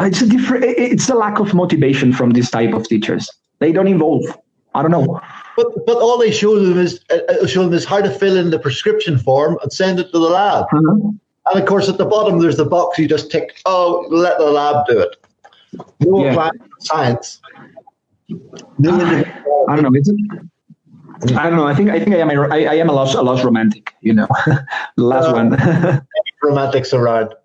it's a lack of motivation from this type of teachers. They don't involve. I don't know. But all they show them is how to fill in the prescription form and send it to the lab. Mm-hmm. And of course, at the bottom, there's the box you just tick. Oh, let the lab do it. No applied science. No I don't know. I don't know. I think I am a lost romantic. The last one. Romantics around.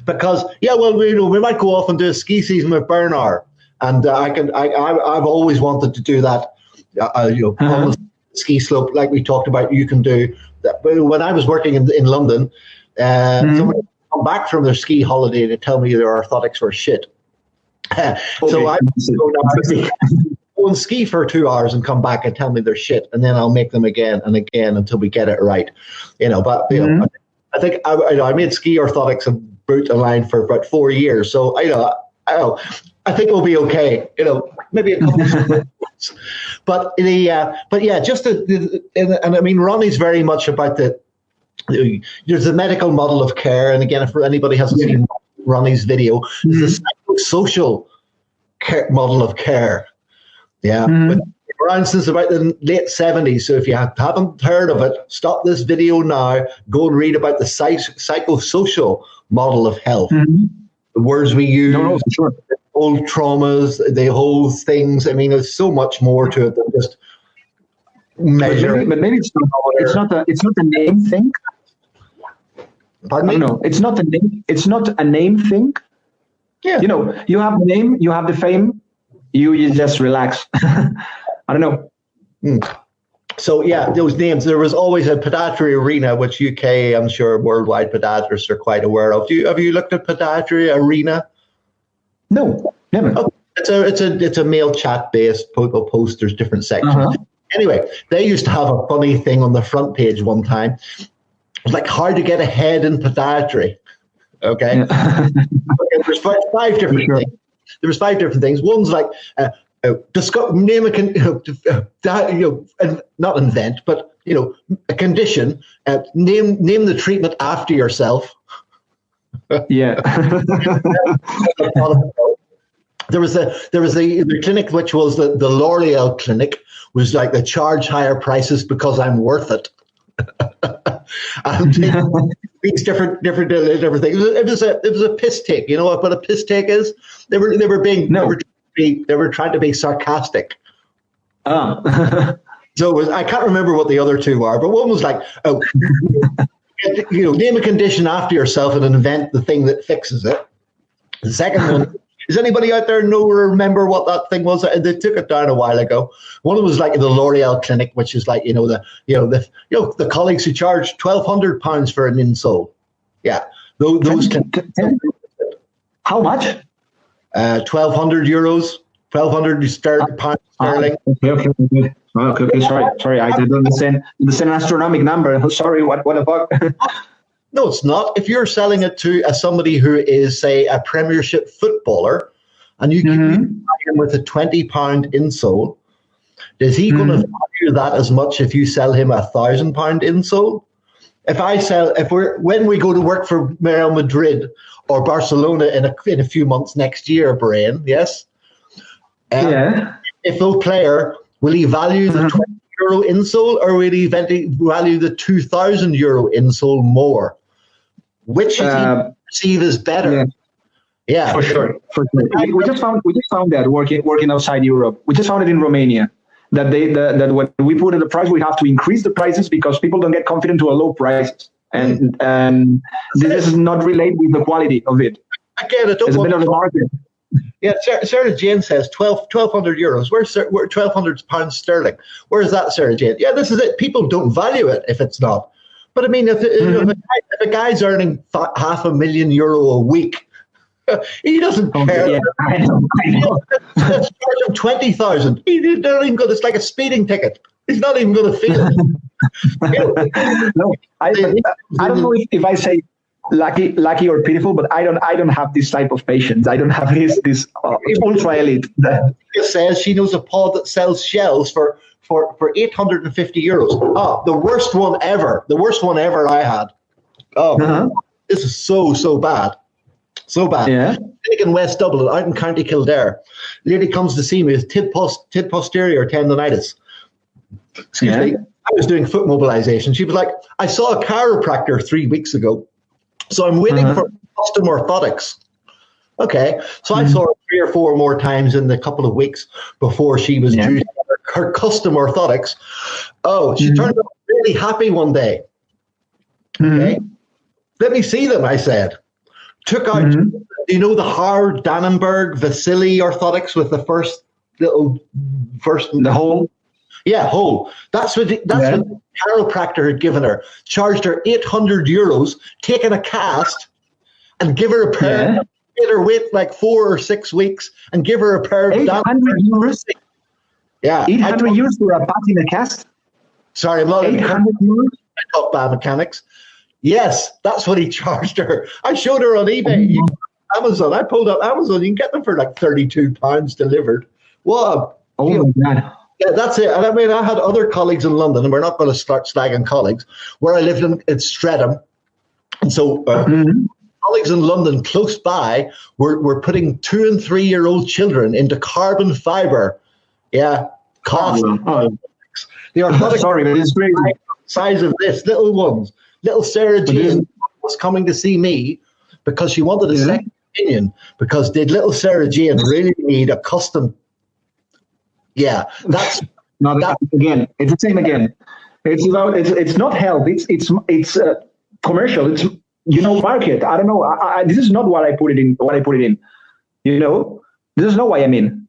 Because we might go off and do a ski season with Bernard, and I've always wanted to do that. On the ski slope, like we talked about, you can do. When I was working in London, somebody would come back from their ski holiday to tell me their orthotics were shit. So I go and ski for 2 hours and come back and tell me they're shit, and then I'll make them again and again until we get it right. I think I made ski orthotics and boot a line for about 4 years. So I think we'll be okay. Maybe a couple of months. But just and I mean, Ronnie's very much about there's a medical model of care, and again, if anybody hasn't seen Ronnie's video, there's a psychosocial model of care. Yeah, but around since about the late 70s. So if you haven't heard of it, stop this video now. Go and read about the psychosocial model of health. Mm-hmm. The words we use. No, for sure. Old traumas, the whole things. I mean, there's so much more to it than just measure. But maybe it's not a name thing. Pardon me? I don't know. It's not a name thing. Yeah. You have the name, you have the fame, you just relax. I don't know. So those names. There was always a podiatry arena, which UK, I'm sure, worldwide podiatrists are quite aware of. Have you looked at podiatry arena? No, never. Oh, it's a male chat based. People post. There's different sections. Uh-huh. Anyway, they used to have a funny thing on the front page one time. It was like how to get ahead in podiatry. Okay, there's five different things. There was 5 different things. One's like name not invent, but a condition. Name the treatment after yourself. Yeah. There was the clinic, which was the L'Oreal clinic, was like the charge higher prices because I'm worth it. And these different things. It was a piss take. You know what a piss take is? They were trying to be sarcastic. So I can't remember what the other 2 are, but one was like, name a condition after yourself and invent the thing that fixes it. The second one, does anybody out there remember what that thing was? They took it down a while ago. One of them was like the L'Oreal clinic, which is like the colleagues who charge £1,200 for an insole. Yeah, those how much? €1,200, 1,200 pounds sterling. Okay. Sorry. I didn't understand an astronomical number. Sorry. What the fuck? No, it's not. If you're selling it to somebody who is, say, a Premiership footballer, and you can buy him with a £20 insole, is he going to value that as much if you sell him a £1,000 insole? When we go to work for Real Madrid or Barcelona in a few months next year, Brian, yes? If the player, will he value the €20 insole, or will he value the €2,000 insole more? Which does he perceive as better? Yeah, for sure. We just found that working outside Europe. We just found it in Romania that that when we put in the price, we have to increase the prices because people don't get confident to a low price, and this is not related with the quality of it. Again, it's a bit of the market. Yeah, Sarah Jane says €1,200. Where's £1,200 sterling? Where is that, Sarah Jane? Yeah, this is it. People don't value it if it's not. But I mean, if a guy's earning €500,000 a week, he doesn't care. Yeah, I know. Let's charge him 20,000. It's like a speeding ticket. He's not even going to feel it. No, I don't know if I say lucky or pitiful, but I don't have this type of patience. I don't have this ultra elite. She says she knows a pod that sells shells for 850 euros. Oh, the worst one ever. The worst one ever I had. Oh, this is so bad. So bad. Yeah. In West Dublin, out in County Kildare, lady comes to see me with tib posterior tendonitis. Excuse me. I was doing foot mobilization. She was like, I saw a chiropractor 3 weeks ago, so I'm waiting for custom orthotics. Okay. So I saw her 3 or 4 more times in the couple of weeks before she was due to her custom orthotics. Oh, she turned up really happy one day. Okay. Let me see them, I said. Took out, the hard Dannenberg Vasily orthotics with the the hole. Yeah, hole. That's what the chiropractor had given her. Charged her 800 euros, taken a cast, and give her a pair. Made her wait like 4 or 6 weeks, and give her a pair of 800 euros. Yeah, 800 euros for a pat in a cast. Sorry, I'm not 800 euros. I talk biomechanics. Yes, that's what he charged her. I showed her on eBay. Amazon. I pulled up Amazon. You can get them for like £32 delivered. What? My God. Yeah, that's it. And I mean, I had other colleagues in London, and we're not going to start slagging colleagues, where I lived in Streatham. And so colleagues in London close by were putting 2 and 3 year old children into carbon fiber. Yeah. They are sorry, but it's great. Size of this, little ones. Little Sarah Jane was coming to see me because she wanted a second opinion, because did little Sarah Jane really need a custom? Yeah, that's again. It's the same again. It's about it's not health. It's commercial. It's market. I don't know. This is not what I put it in. This is not what I mean.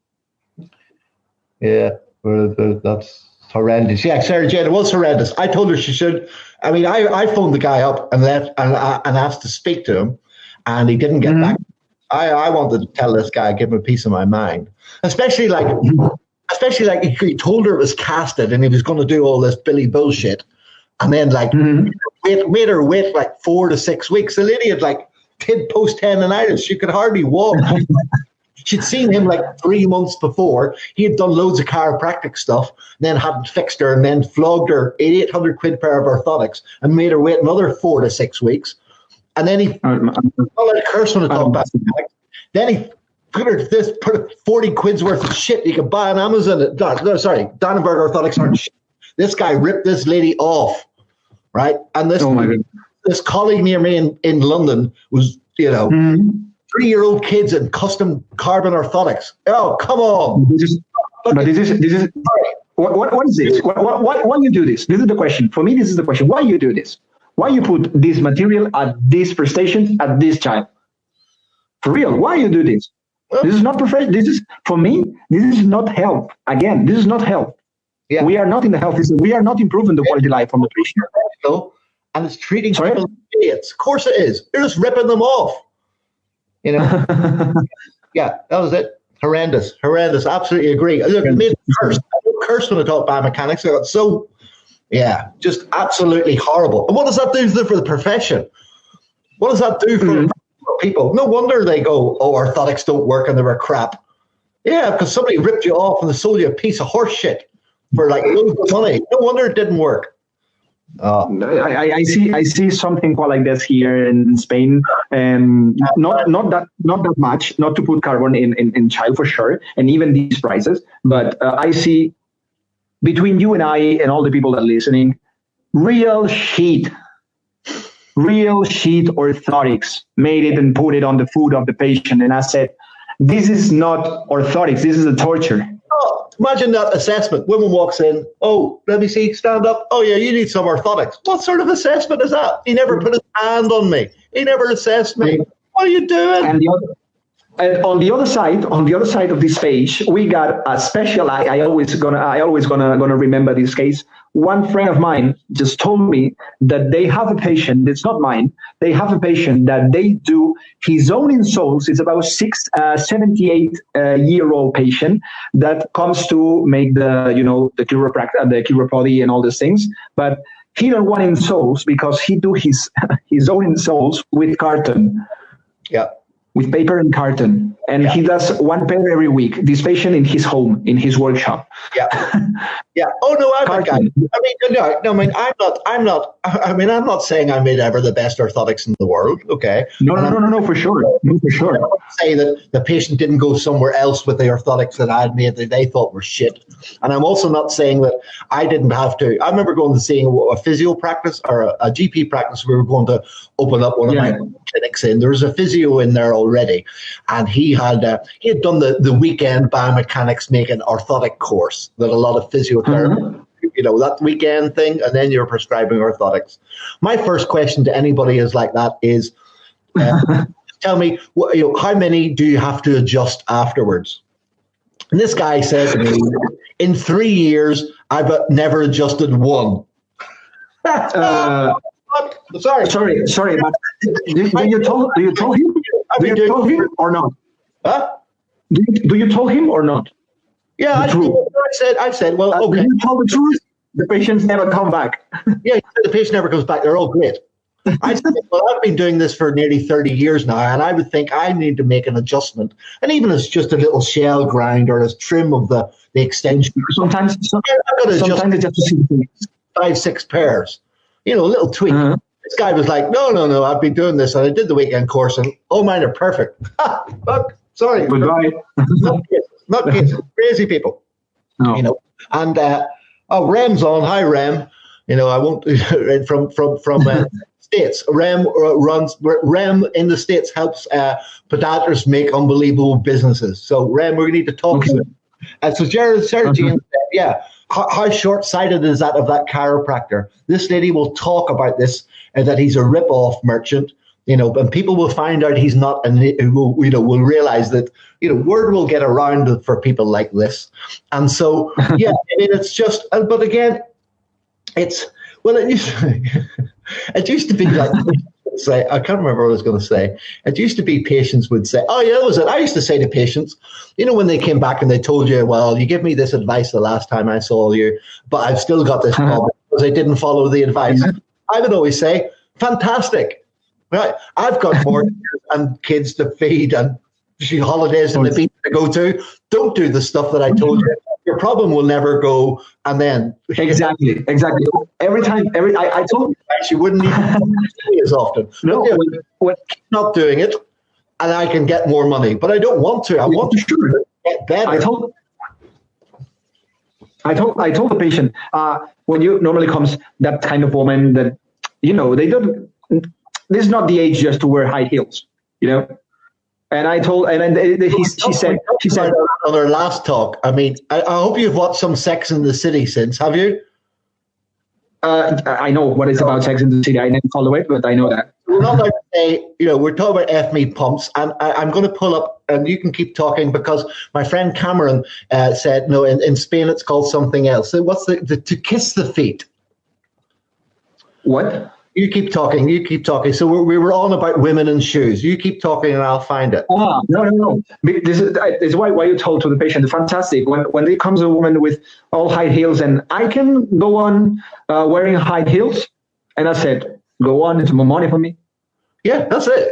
Yeah, well, that's horrendous. Yeah, Sarah Jane, it was horrendous. I told her she should. I mean, I phoned the guy up and asked to speak to him, and he didn't get back. I wanted to tell this guy, give him a piece of my mind, especially like he told her it was casted and he was going to do all this Billy bullshit, and then made her wait like 4 to 6 weeks. The lady had like post tendonitis; she could hardly walk. She'd seen him like 3 months before. He had done loads of chiropractic stuff, then hadn't fixed her, and then flogged her 800 quid pair of orthotics and made her wait another 4 to 6 weeks. And then he curse when I talk about it. Then he put 40 quid's worth of shit you could buy on Amazon. Sorry, Dannenberg orthotics aren't shit. This guy ripped this lady off, right? And this colleague near me in London was, 3-year-old kids in custom carbon orthotics. Oh, come on! This is what is this? Why you do this? This is the question. For me, this is the question. Why you do this? Why you put this material at these prestations at this child? For real, why you do this? This is not professional. This is, for me, this is not health. Again, this is not health. Yeah. We are not in the health system. We are not improving the quality of life from the patient. And it's treating people like idiots. Of course it is. You're just ripping them off. Yeah, that was it. Horrendous. Absolutely agree. Look, it made me curse. I don't curse when I talk biomechanics. So, just absolutely horrible. And what does that do for the profession? What does that do for people? No wonder they go, orthotics don't work and they were crap. Yeah, because somebody ripped you off and they sold you a piece of horse shit for like loads of money. No wonder it didn't work. I see something quite like this here in Spain, and not that much. Not to put carbon in child for sure, and even these prices. But I see between you and I and all the people that are listening, real shit orthotics made it and put it on the foot of the patient, and I said, this is not orthotics. This is a torture. Imagine that assessment. Woman walks in. Oh, let me see. Stand up. Oh, yeah, you need some orthotics. What sort of assessment is that? He never put his hand on me. He never assessed me. What are you doing? And on the other side of this page, we got a special. I always gonna remember this case. one friend of mine just told me that they have a patient, it's not mine, they have a patient that they do his own insoles. It's about 78-year-old patient that comes to make the chiropractic, the chiropody and all these things. But he don't want insoles because he do his own insoles with carton. Yeah. With paper and carton, and he does one pair every week. This patient in his home, in his workshop. Yeah, yeah. Oh no, I'm a guy. I mean, no. I mean, I'm not. I mean, I'm not saying I made ever the best orthotics in the world. Okay. No, for sure. No, for sure. I don't say that the patient didn't go somewhere else with the orthotics that I had made that they thought were shit. And I'm also not saying that I didn't have to. I remember going to seeing a physio practice or a GP practice. We were going to open up one of my clinics in. There was a physio in there already, and he had done the weekend biomechanics making orthotic course that a lot of physiotherapy, that weekend thing, and then you're prescribing orthotics. My first question to anybody is like that is, tell me, how many do you have to adjust afterwards? And this guy said to me, in 3 years, I've never adjusted one. Sorry, but do you tell him? Do you tell him or not? Huh? Do you tell him or not? Yeah, I said, well, okay. You tell the truth. The patients never come back. Yeah, the patient never comes back. They're all great. I said, well, I've been doing this for nearly 30 years now, and I would think I need to make an adjustment. And even as just a little shell grind or as trim of the extension. Sometimes it's just to see the thing. 5-6 pairs. A little tweak. Uh-huh. This guy was like, no, I've been doing this, and I did the weekend course, and mine are perfect. Fuck, sorry. Goodbye. Not kids, crazy people. No. And Rem's on. Hi, Rem. I won't from States. Rem in the States helps podiatrists make unbelievable businesses. So Rem, we need to talk to him. And so Jared Sergio said, how short-sighted is that of that chiropractor? This lady will talk about this, that he's a rip-off merchant, and people will find out he's not, and will realize that, word will get around for people like this. And so, I mean, it's just, but again, it used to be like, say, I can't remember what I was going to say. It used to be patients would say, oh, yeah, that was it. I used to say to patients, when they came back and they told you, well, you gave me this advice the last time I saw you, but I've still got this problem because I didn't follow the advice. I would always say, fantastic. Right? I've got more and kids to feed and holidays and the beach to go to. Don't do the stuff that I told you. Your problem will never go. And then exactly. Every time, I told you you wouldn't need to do it as often. No, keep not doing it, and I can get more money. But I don't want to. I want to get better. I told the patient when you normally comes that kind of woman that they don't. This is not the age just to wear high heels, And I told, and then she said on our last talk. I mean, I hope you've watched some Sex in the City since. Have you? I know what it's about Sex in the City. I didn't follow it, but I know that. We're not going to say, we're talking about FME pumps, and I'm going to pull up, and you can keep talking because my friend Cameron said, no, in Spain it's called something else. So what's the to kiss the feet? What? You keep talking. So we were on about women and shoes. You keep talking and I'll find it. No. This is why you told to the patient, fantastic. When there comes a woman with all high heels and I can go on wearing high heels. And I said, go on, it's more money for me. Yeah, that's it.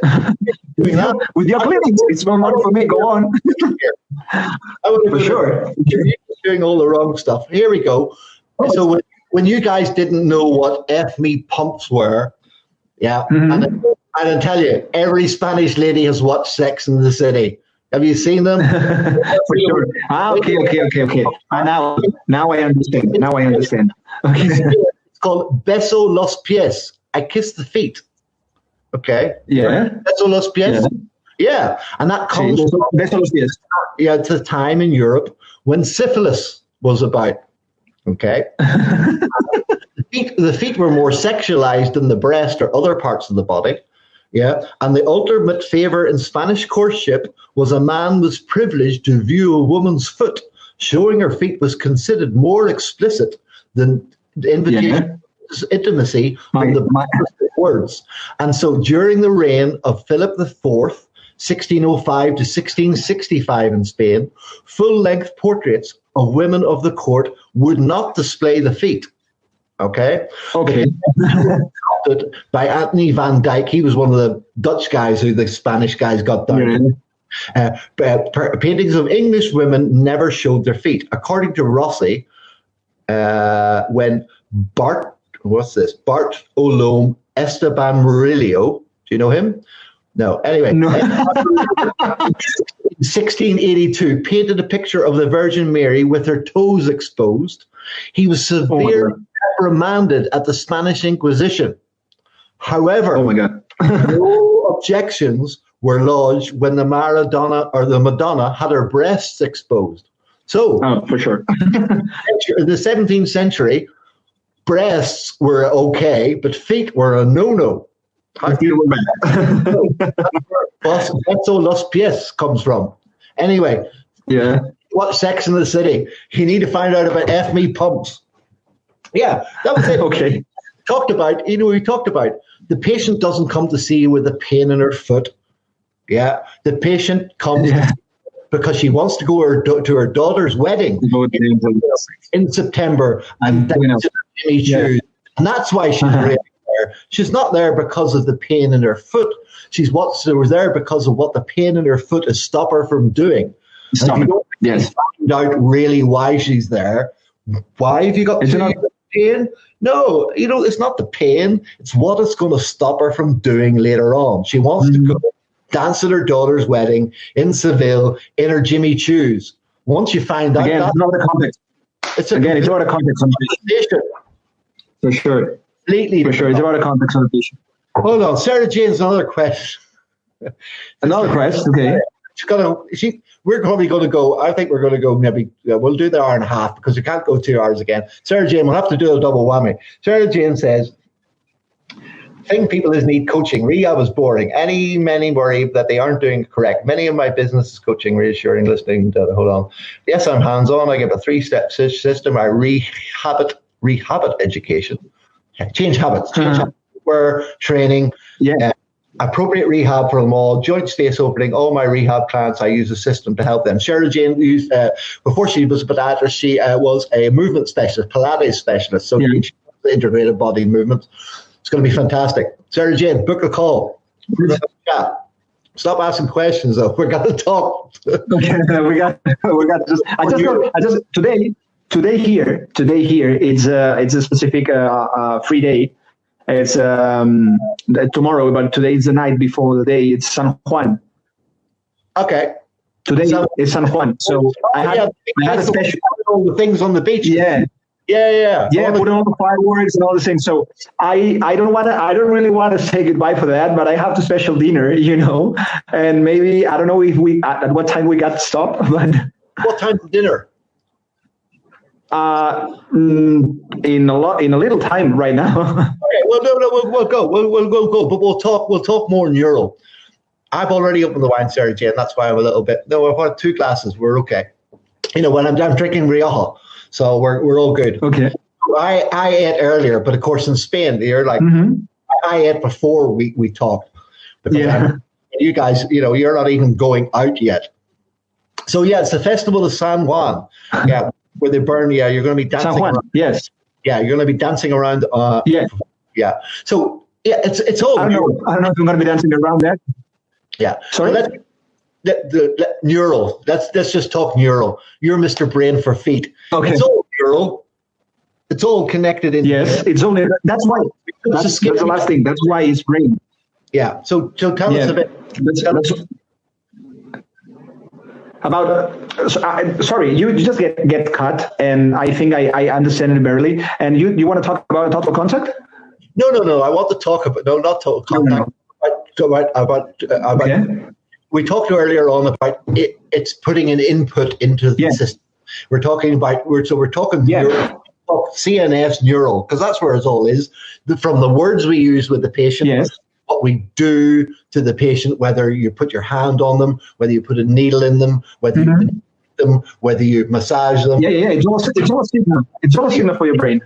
With your clinics, it's more money for me. Go on. For sure. You're doing all the wrong stuff. Here we go. So when you guys didn't know what FME pumps were, and I tell you, every Spanish lady has watched Sex in the City. Have you seen them? For sure. Okay. Now I understand. Okay. It's called Beso los pies. I kiss the feet. Okay. Yeah. Beso los pies. Yeah. And that comes Beso los pies. It's a time in Europe when syphilis was about. Okay. The feet were more sexualized than the breast or other parts of the body. Yeah. And the ultimate favor in Spanish courtship was a man was privileged to view a woman's foot. Showing her feet was considered more explicit than the invitation to intimacy from the words. And so during the reign of Philip IV, 1605 to 1665 in Spain, full-length portraits of women of the court would not display the feet. Okay. By Anthony van Dyck. He was one of the Dutch guys who the Spanish guys got down. Paintings of English women never showed their feet. According to Rossi, when Bart Olome Esteban Murillo, do you know him? No. Anyway, no. 1682, painted a picture of the Virgin Mary with her toes exposed. He was severely reprimanded at the Spanish Inquisition. However, no objections were lodged when the Madonna had her breasts exposed. So, for sure. In the 17th century, breasts were okay, but feet were a no-no. That's all Los Pies comes from. Anyway, what Sex in the City? You need to find out about F me pumps. Yeah, that was it. Okay. We talked about the patient doesn't come to see you with a pain in her foot. Yeah, the patient comes because she wants to go to her daughter's wedding in September and dance in Jimmy shoes, and that's why she's really there. She's not there because of the pain in her foot. She was there because of what the pain in her foot is stop her from doing. Find out really why she's there. Why have you got pain? No, it's not the pain. It's what it's going to stop her from doing later on. She wants to go dance at her daughter's wedding in Seville in her Jimmy shoes. Once you find out, it's not a context. It's not a context on the patient. For sure. Completely. For sure, it's about a context on the patient. Hold on, Sarah Jane's another question. Another question, okay. We're probably going to go. I think we're going to go. Maybe we'll do the hour and a half because we can't go 2 hours again. Sarah Jane, we'll have to do a double whammy. Sarah Jane says, "Thing people need coaching. Rehab is boring. Many worry that they aren't doing it correct. Many of my business is coaching, reassuring, listening. Hold on. Yes, I'm hands-on. I give a 3-step system. I rehab education. Change habits. We're training. Appropriate rehab for them all, joint space opening. All my rehab clients, I use a system to help them." Sarah Jane used, before she was a podiatrist, she was a movement specialist, Pilates specialist. So she integrated body movements. It's going to be fantastic. Sarah Jane, book a call. Stop asking questions, though. We're going to talk. Okay, we got today here. It's a specific free day. It's tomorrow, but today is the night before the day. It's San Juan. Okay. Today is San Juan. So I had a special all the things on the beach. Yeah. Putting all the fireworks and all the things. So I don't really want to say goodbye for that, but I have the special dinner, and maybe I don't know if at what time we got to stop, but what time's the dinner? In a little time right now. Okay, well, no, we'll go, but we'll talk more neuro. I've already opened the wine, Sarah Jane. That's why I'm a little bit. No, I've had 2 glasses. We're okay. When I'm drinking Rioja, so we're all good. Okay. I ate earlier, but of course in Spain, you're like I ate before we talked. You guys, you're not even going out yet. So it's the festival of San Juan. Yeah. Where they burn, you're going to be dancing. San Juan, around. Yes. Yeah, you're going to be dancing around. Yeah. So it's all. I don't know if I'm going to be dancing around that. Yeah. Sorry. So let neural. Let's just talk neural. You're Mr. Brain for feet. Okay. It's all neural. It's all connected in. Yes, it's only. That's why. That's the last thing. That's why it's brain. Yeah. So tell us a bit. About sorry, you just get cut, and I think I understand it barely. And you want to talk about total contact? No. I want to talk about not total contact. About we talked earlier on about it's putting an input into the system. We're talking about CNS neural because that's where it all is. From the words we use with the patient. What we do to the patient, whether you put your hand on them, whether you put a needle in them, whether you them, whether you massage them. It's all signal. It's all signal for your brain.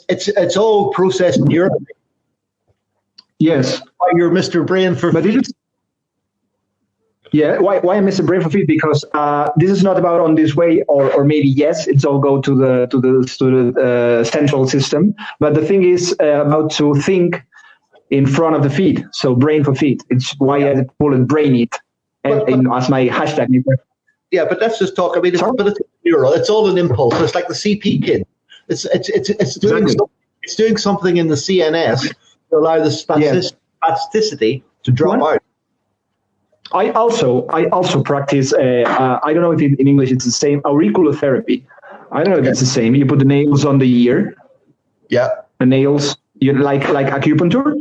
it's all processed in Europe. Yes. Why you're Mr. Brain for feet. Yeah, why I'm Mr. Brain for feet? Because this is not about on this way, or maybe yes, it's all go to the central system. But the thing is about to think in front of the feet. So brain for feet. It's why I call it brain it, as my hashtag. Yeah, but let's just talk. I mean, it's neural. It's all an impulse. It's like the CP kid. It's doing something in the CNS to allow the spasticity to drop out. I also practice. I don't know if in English it's the same auriculotherapy. I don't know if it's the same. You put the nails on the ear. Yeah. The nails. You like acupuncture.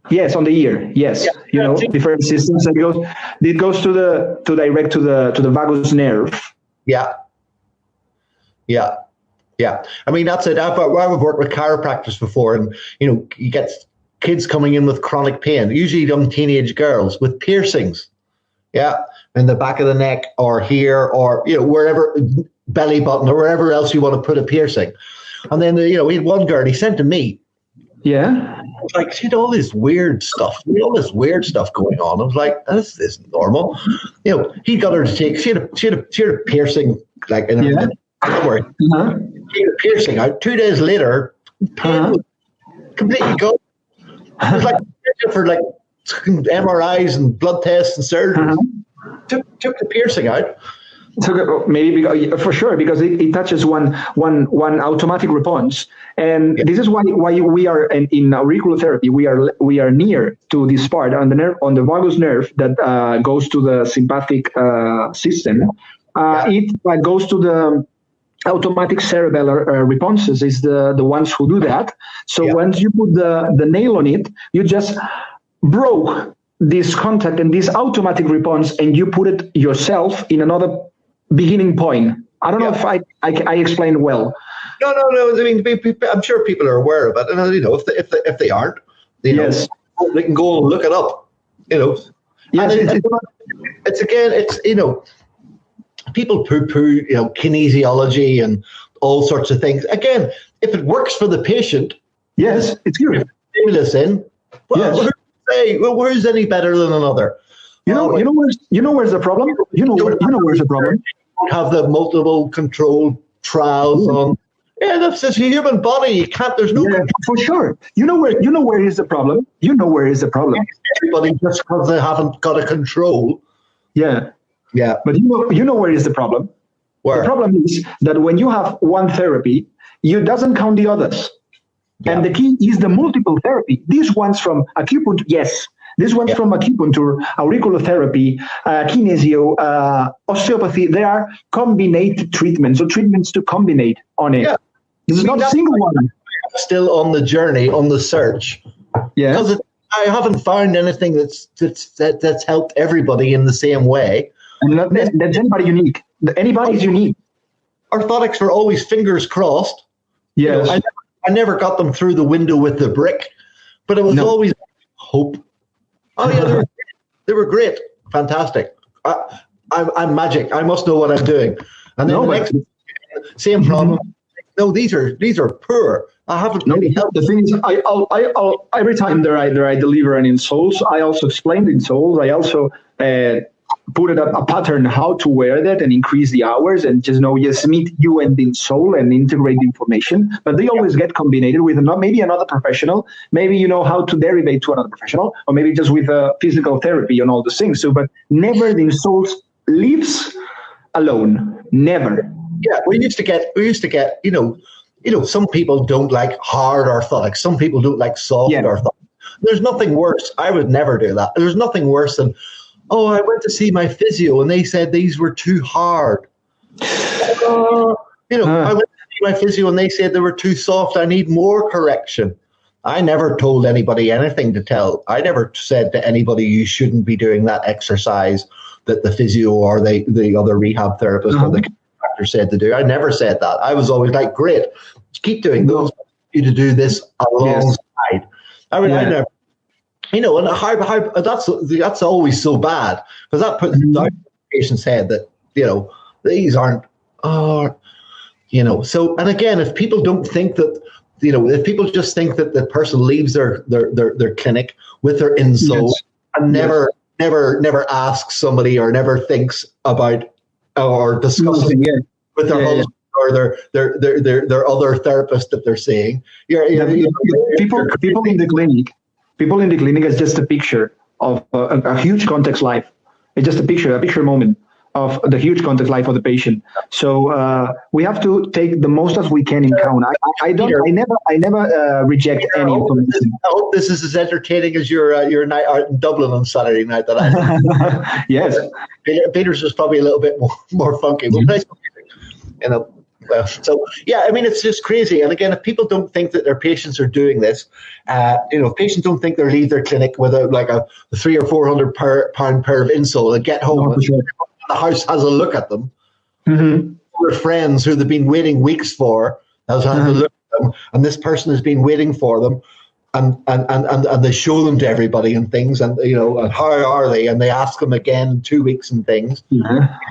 Yes, on the ear. Yes, yeah, different systems. It goes to the vagus nerve. Yeah. I mean, that's it. I've worked with chiropractors before, and you get kids coming in with chronic pain, usually young teenage girls with piercings. Yeah, in the back of the neck, or here, or wherever, belly button, or wherever else you want to put a piercing. And then we had one girl. He sent to me. Yeah. Like, she had all this weird stuff. All this weird stuff going on. I was like, this isn't normal. He got her to take. She had a piercing, like in her somewhere. Uh-huh. She had a piercing out. 2 days later, pain was completely gone. It was like for like MRIs and blood tests and surgery. Took the piercing out. Maybe for sure, because it touches one automatic response, and this is why we are in auriculotherapy. We are near to this part on the vagus nerve that goes to the sympathetic system. It goes to the automatic cerebellar responses is the ones who do that. So once you put the nail on it, you just broke this contact and this automatic response, and you put it yourself in another beginning point. I don't know if I explained well. No. I mean, I'm sure people are aware of it, and if they aren't, they can go and look it up. Yes, it's people poo-poo kinesiology and all sorts of things. Again, if it works for the patient, yes, it's good. Stimulus in. Well, where's any better than another? You know where's the problem? You know where's the problem? Have the multiple control trials on. Yeah, that's just a human body. You can't. There's no control. For sure. You know where is the problem? You know where is the problem? Everybody just because they haven't got a control. Yeah. Yeah. But you know where is the problem? Where? The problem is that when you have one therapy, you doesn't count the others. Yeah. And the key is the multiple therapy. These ones from acupuncture, yes. This one's from acupuncture, auriculotherapy, kinesio, osteopathy. They are combined treatments, so treatments to combine on it. Yeah. This is not a single one. Still on the journey, on the search. Yeah. Because I haven't found anything that's helped everybody in the same way. And that's anybody unique. Anybody's unique. Orthotics were always fingers crossed. Yes. I never got them through the window with the brick, but it was always hope. Oh yeah, they were great, fantastic. I'm magic. I must know what I'm doing. And then same problem. No, these are poor. I haven't really helped. The thing is, I'll every time that I deliver an in souls, I also explain in souls. I also put it a pattern how to wear that and increase the hours and just meet you and in soul and integrate the information. But they always get combined with maybe another professional. Maybe how to derivate to another professional, or maybe just with physical therapy and all those things. So, but never the souls lives alone. Never. Yeah, we used to get, some people don't like hard orthotics. Some people don't like soft orthotics. There's nothing worse. I would never do that. There's nothing worse than, I went to see my physio and they said these were too hard. I went to see my physio and they said they were too soft. I need more correction. I never told anybody anything to tell. I never said to anybody you shouldn't be doing that exercise that the physio or the other rehab therapist or the doctor said to do. I never said that. I was always like, great, keep doing those. You to do this alongside. I mean, I never. And how that's always so bad because that puts down the patient's head that these aren't. So, and again, if people don't think that, if people just think that the person leaves their clinic with their insole and never asks somebody or never thinks about or discusses with their husband or their other therapist that they're seeing. People in the clinic is just a picture of a huge context life. It's just a picture moment of the huge context life of the patient. So we have to take the most as we can in count. I never reject any information. I hope this is as entertaining as your night out in Dublin on Saturday night that I did. Yes. Peter's is probably a little bit more funky, but nice. So yeah, I mean, it's just crazy. And again, if people don't think that their patients are doing this, if patients don't think they leave their clinic with a £300 or £400 pair of insole and get home, and the house has a look at them. Their friends who they've been waiting weeks for has had a look at them, and this person has been waiting for them, and they show them to everybody and things, and and how are they, and they ask them again in 2 weeks and things.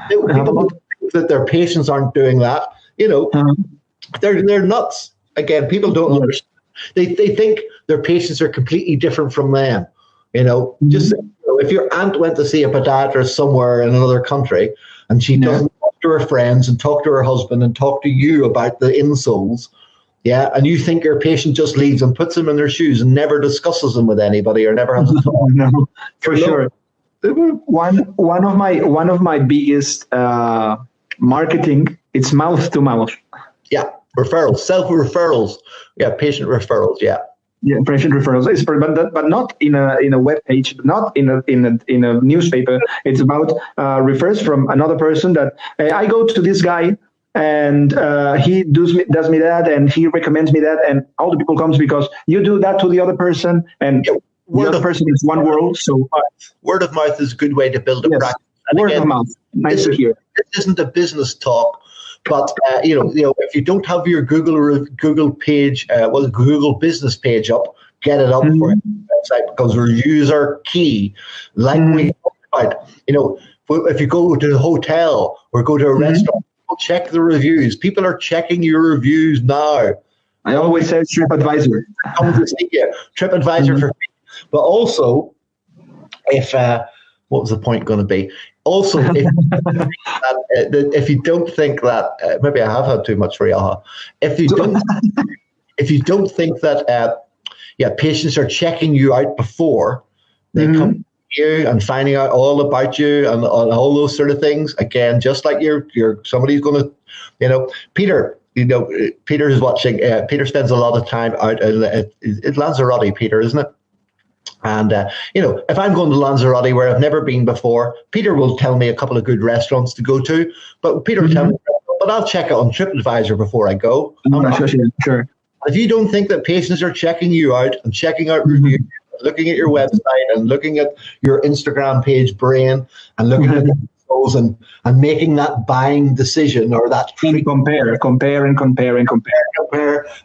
People don't think that their patients aren't doing that. They're nuts. Again, people don't understand. They think their patients are completely different from them. Just if your aunt went to see a podiatrist somewhere in another country and she doesn't talk to her friends and talk to her husband and talk to you about the insoles, and you think your patient just leaves and puts them in their shoes and never discusses them with anybody or never has a talk. No, for sure. One of my biggest marketing, it's mouth to mouth. Yeah, referrals, self-referrals. Yeah, patient referrals. Yeah, patient referrals. It's but not in a web page, not in a newspaper. It's about refers from another person that I go to this guy and he does me that and he recommends me that, and all the people comes because you do that to the other person, and the other person is one world. So word of mouth is a good way to build a practice. And word of mouth. Nice to hear. This isn't a business talk. But if you don't have your Google page, Google business page up, get it up for your website, because reviews are key. Like we talked about, if you go to a hotel or go to a restaurant, people check the reviews. People are checking your reviews now. I always say TripAdvisor. Come to see you. TripAdvisor for free. But also, what was the point going to be? Also, if you don't think that, maybe I have had too much Riaha. If you don't think that, patients are checking you out before they come to you and finding out all about you and all those sort of things. Again, just like somebody's going to, Peter. Peter is watching. Peter spends a lot of time out at Lanzarote. Peter, isn't it? And, if I'm going to Lanzarote where I've never been before, Peter will tell me a couple of good restaurants to go to. But Peter will tell me, but I'll check it on TripAdvisor before I go. Sure. If you don't think that patients are checking you out and checking out reviews, looking at your website and looking at your Instagram page brain and looking at those and making that buying decision or that compare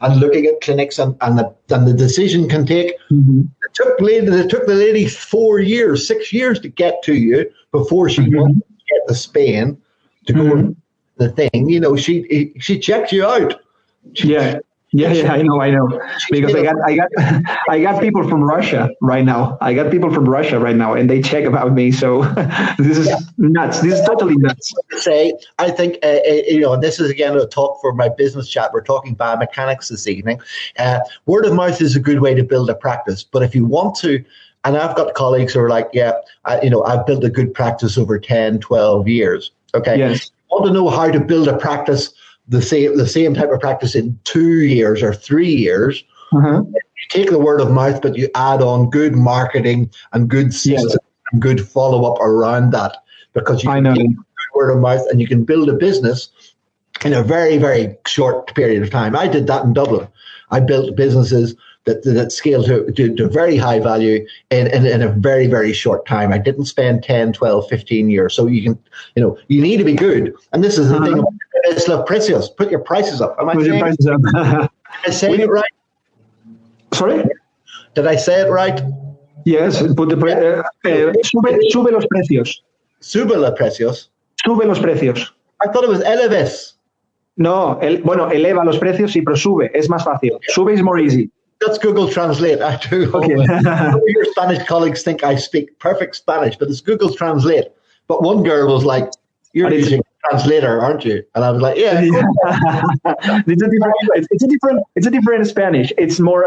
and looking at clinics and the decision can take. It took the lady 6 years to get to you before she wanted to get to Spain to go to the thing. She checked you out. I know. Because I got people from Russia right now. And they check about me. So this is nuts. This is totally nuts. I think this is again a talk for my business chat. We're talking biomechanics this evening. Word of mouth is a good way to build a practice. But if you want to, and I've got colleagues who are like, I've built a good practice over 10, 12 years. Okay. Yes. I want to know how to build a practice. The same type of practice in 2 years or 3 years. You take the word of mouth, but you add on good marketing and good systems and good follow-up around that, because you can get word of mouth and you can build a business in a very, very short period of time. I did that in Dublin. I built businesses that scaled to very high value in a very, very short time. I didn't spend 10, 12, 15 years. So you need to be good. And this is the thing about it's los precios. Put your prices up. Am I saying? Did I say it right? Sorry? Did I say it right? Yes. Put the sube los precios. Sube los precios. Sube los precios. I thought it was eleves. No, bueno, eleva los precios, sí, pero sube, es más fácil. Sube is more easy. That's Google Translate. I do. Okay. Your Spanish colleagues think I speak perfect Spanish, but it's Google Translate. But one girl was like, "You're using a translator, aren't you?" And I was like, "Yeah." It's a different Spanish. It's more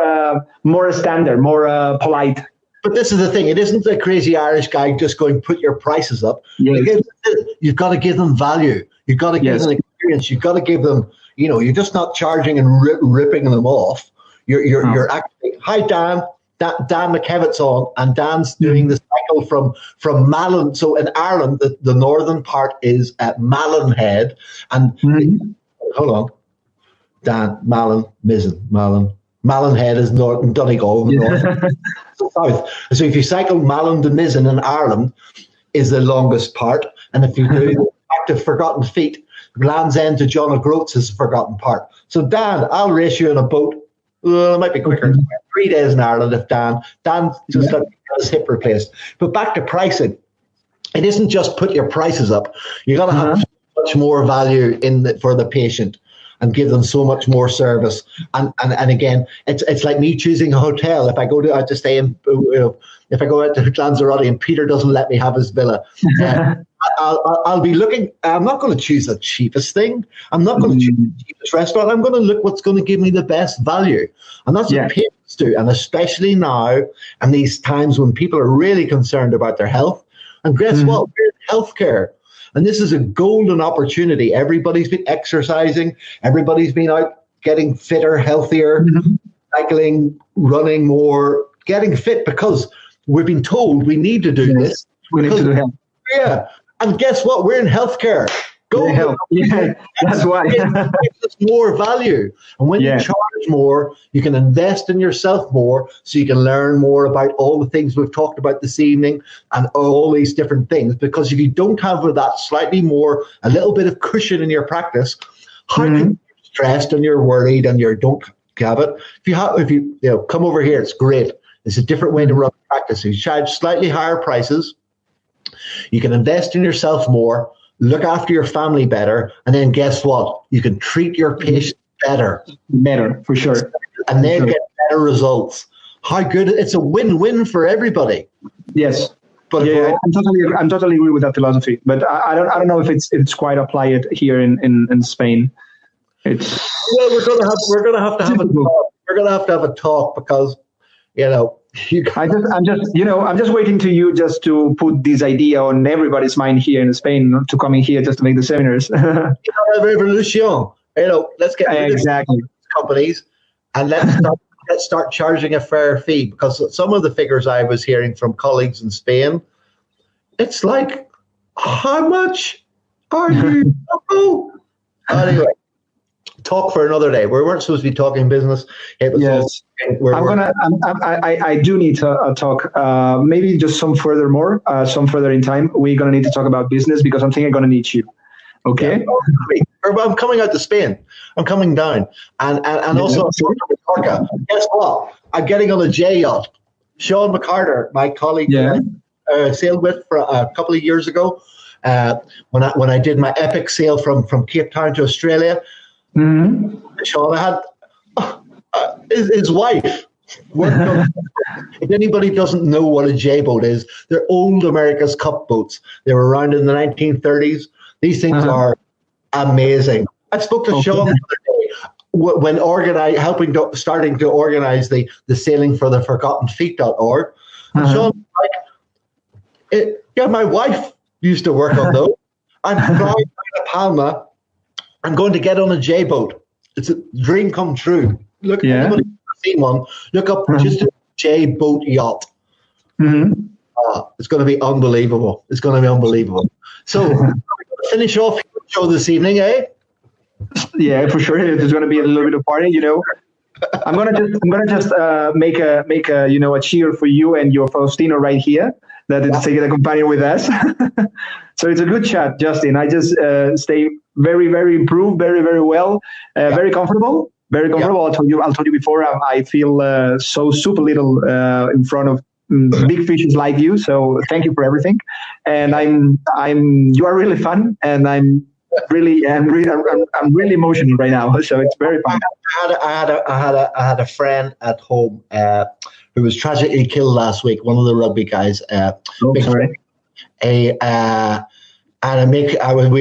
standard, more polite. But this is the thing. It isn't a crazy Irish guy just going, put your prices up. Yes. You've got to give them value. You've got to give them experience. You've got to give them, you're just not charging and ripping them off. You're actually, hi, Dan. Dan McKevitt's on, and Dan's doing the cycle from Malin. So in Ireland, the northern part is at Malin and hold on, Dan, Malin, Malin. Malin is north, and Donegal, north, south. So if you cycle Malin to Mizzen in Ireland, is the longest part, and if you do back to Forgotten Feet, Land's End to John O'Groats is the forgotten part. So Dan, I'll race you in a boat. It might be quicker. 3 days in Ireland if Dan just got his hip replaced. But back to pricing, it isn't just put your prices up. You got to have much more value for the patient, and give them so much more service. And again, it's like me choosing a hotel. If I go out to stay in, if I go out to Lanzarote and Peter doesn't let me have his villa, I'll be looking. I'm not going to choose the cheapest thing. I'm not going to choose the cheapest restaurant. I'm going to look what's going to give me the best value. And that's what patients do. And especially now, and these times when people are really concerned about their health. And guess what? We're in healthcare. And this is a golden opportunity. Everybody's been exercising. Everybody's been out getting fitter, healthier, cycling, running more, getting fit because we've been told we need to do this. We need to do health. Yeah. And guess what? We're in healthcare. Go help. Yeah, that's why. It gives more value. And when you charge more, you can invest in yourself more so you can learn more about all the things we've talked about this evening and all these different things. Because if you don't have that slightly more, a little bit of cushion in your practice, how can you be stressed and you're worried and you don't have it? If you come over here, it's great. It's a different way to run practice. You charge slightly higher prices. You can invest in yourself more, look after your family better, and then guess what? You can treat your patients better. Better, for sure. And then get better results. How good. It's a win-win for everybody. Yes. But I'm totally agree with that philosophy. But I don't know if it's quite applied here in Spain. Well, we're gonna have to have a talk. We're gonna have to have a talk because I'm just waiting to you just to put this idea on everybody's mind here in Spain to come in here just to make the seminars. Revolution. Let's get exactly companies and let's start charging a fair fee, because some of the figures I was hearing from colleagues in Spain, it's like, how much are you? Anyway. Talk for another day. We weren't supposed to be talking business. It was I do need to talk. Maybe just some further in time. We're gonna need to talk about business because I'm thinking I'm gonna need you. Okay. Yeah. I'm coming out to Spain. I'm coming down, and also Mallorca. Guess what? I'm getting on a J yacht. Sean McCarter, my colleague, sailed with for a couple of years ago. When I did my epic sail from Cape Town to Australia. Sean, I had his wife. If anybody doesn't know what a J-boat is, they're old America's Cup boats. They were around in the 1930s. These things are amazing. I spoke to Sean the other day when starting to organize the sailing for the ForgottenFeet.org. And Sean, my wife used to work on those. I'm flying to Palma. I'm going to get on a J-boat. It's a dream come true. Look, anybody seen one, look up just a J-boat yacht. It's going to be unbelievable. It's going to be unbelievable. So, finish off the show this evening, eh? Yeah, for sure. There's going to be a little bit of party, I'm gonna just make a cheer for you and your Faustino right here. That is taking a companion with us. So it's a good chat, Justin. I just stay very, very improved, very, very well, very comfortable, very comfortable. I told you before, I feel so super little in front of big fishes like you. So thank you for everything. And you are really fun, and I'm I'm really emotional right now. So it's very fun. I had a friend at home who was tragically killed last week. One of the rugby guys. Sorry. We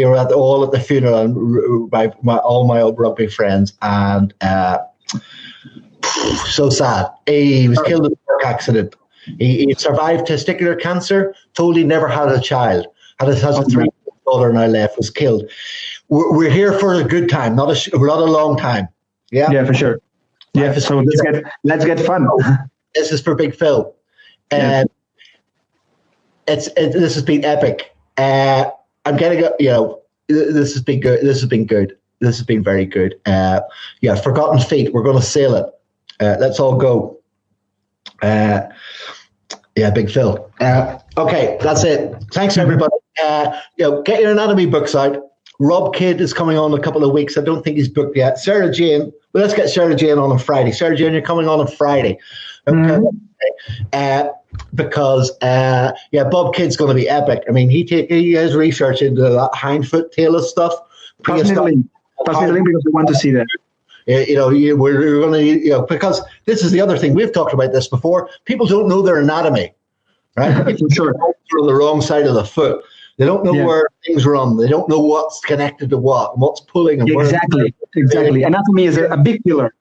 were all at the funeral, and all my old rugby friends, and so sad. He was killed in a work accident. He survived testicular cancer. Told he never had a child. Has a 3-year-old daughter now left. Was killed. We're here for a good time, not a long time. Yeah. Yeah, for sure. Yeah. So let's get fun. This is for Big Phil. This has been epic. I'm getting this has been good. This has been good. This has been very good. Forgotten Feet. We're going to sail it. Let's all go. Big Phil. Okay, that's it. Thanks, everybody. Get your anatomy books out. Rob Kidd is coming on in a couple of weeks. I don't think he's booked yet. Sarah Jane. Well, let's get Sarah Jane on Friday. Sarah Jane, you're coming on Friday. Okay. Because Bob Kidd's going to be epic. I mean, he has research into that hindfoot tail of stuff. Pass me the link because we want to see that. We're going to because this is the other thing, we've talked about this before. People don't know their anatomy, right? Sure. They're on the wrong side of the foot. They don't know where things run. They don't know what's connected to what and what's pulling. And exactly. Anatomy is a big pillar.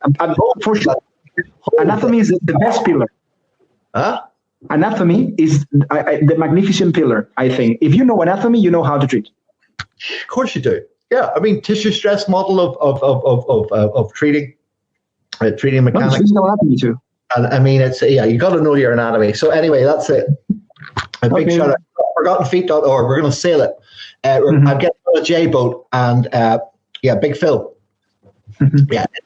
For sure. Anatomy is the best pillar. Huh? Anatomy is the magnificent pillar, I think. If you know anatomy, you know how to treat. Of course you do. Yeah, I mean, tissue stress model of treating mechanics. Physical anatomy too. And I mean, you got to know your anatomy. So anyway, that's it. A big shout out. ForgottenFeet.org. We're going to sail it. I'm getting on a J boat, and Big Phil. It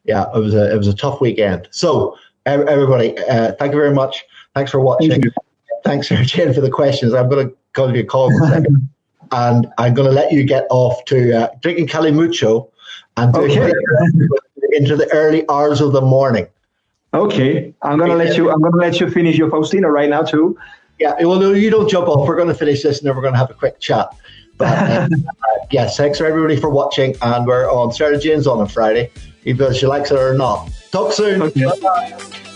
was a tough weekend. So everybody, thank you very much. Thanks for watching. Thanks, Jen, for the questions. I'm going to call you a call in a second. And I'm going to let you get off to drinking Calimucho and into the early hours of the morning. Okay, I'm going to let you finish your Faustino right now too. Yeah, well, no, you don't jump off. We're going to finish this, and then we're going to have a quick chat. But yes, thanks for everybody for watching, and we're on Sarah Jane's on Friday, either she likes it or not. Talk soon. Okay. Bye-bye.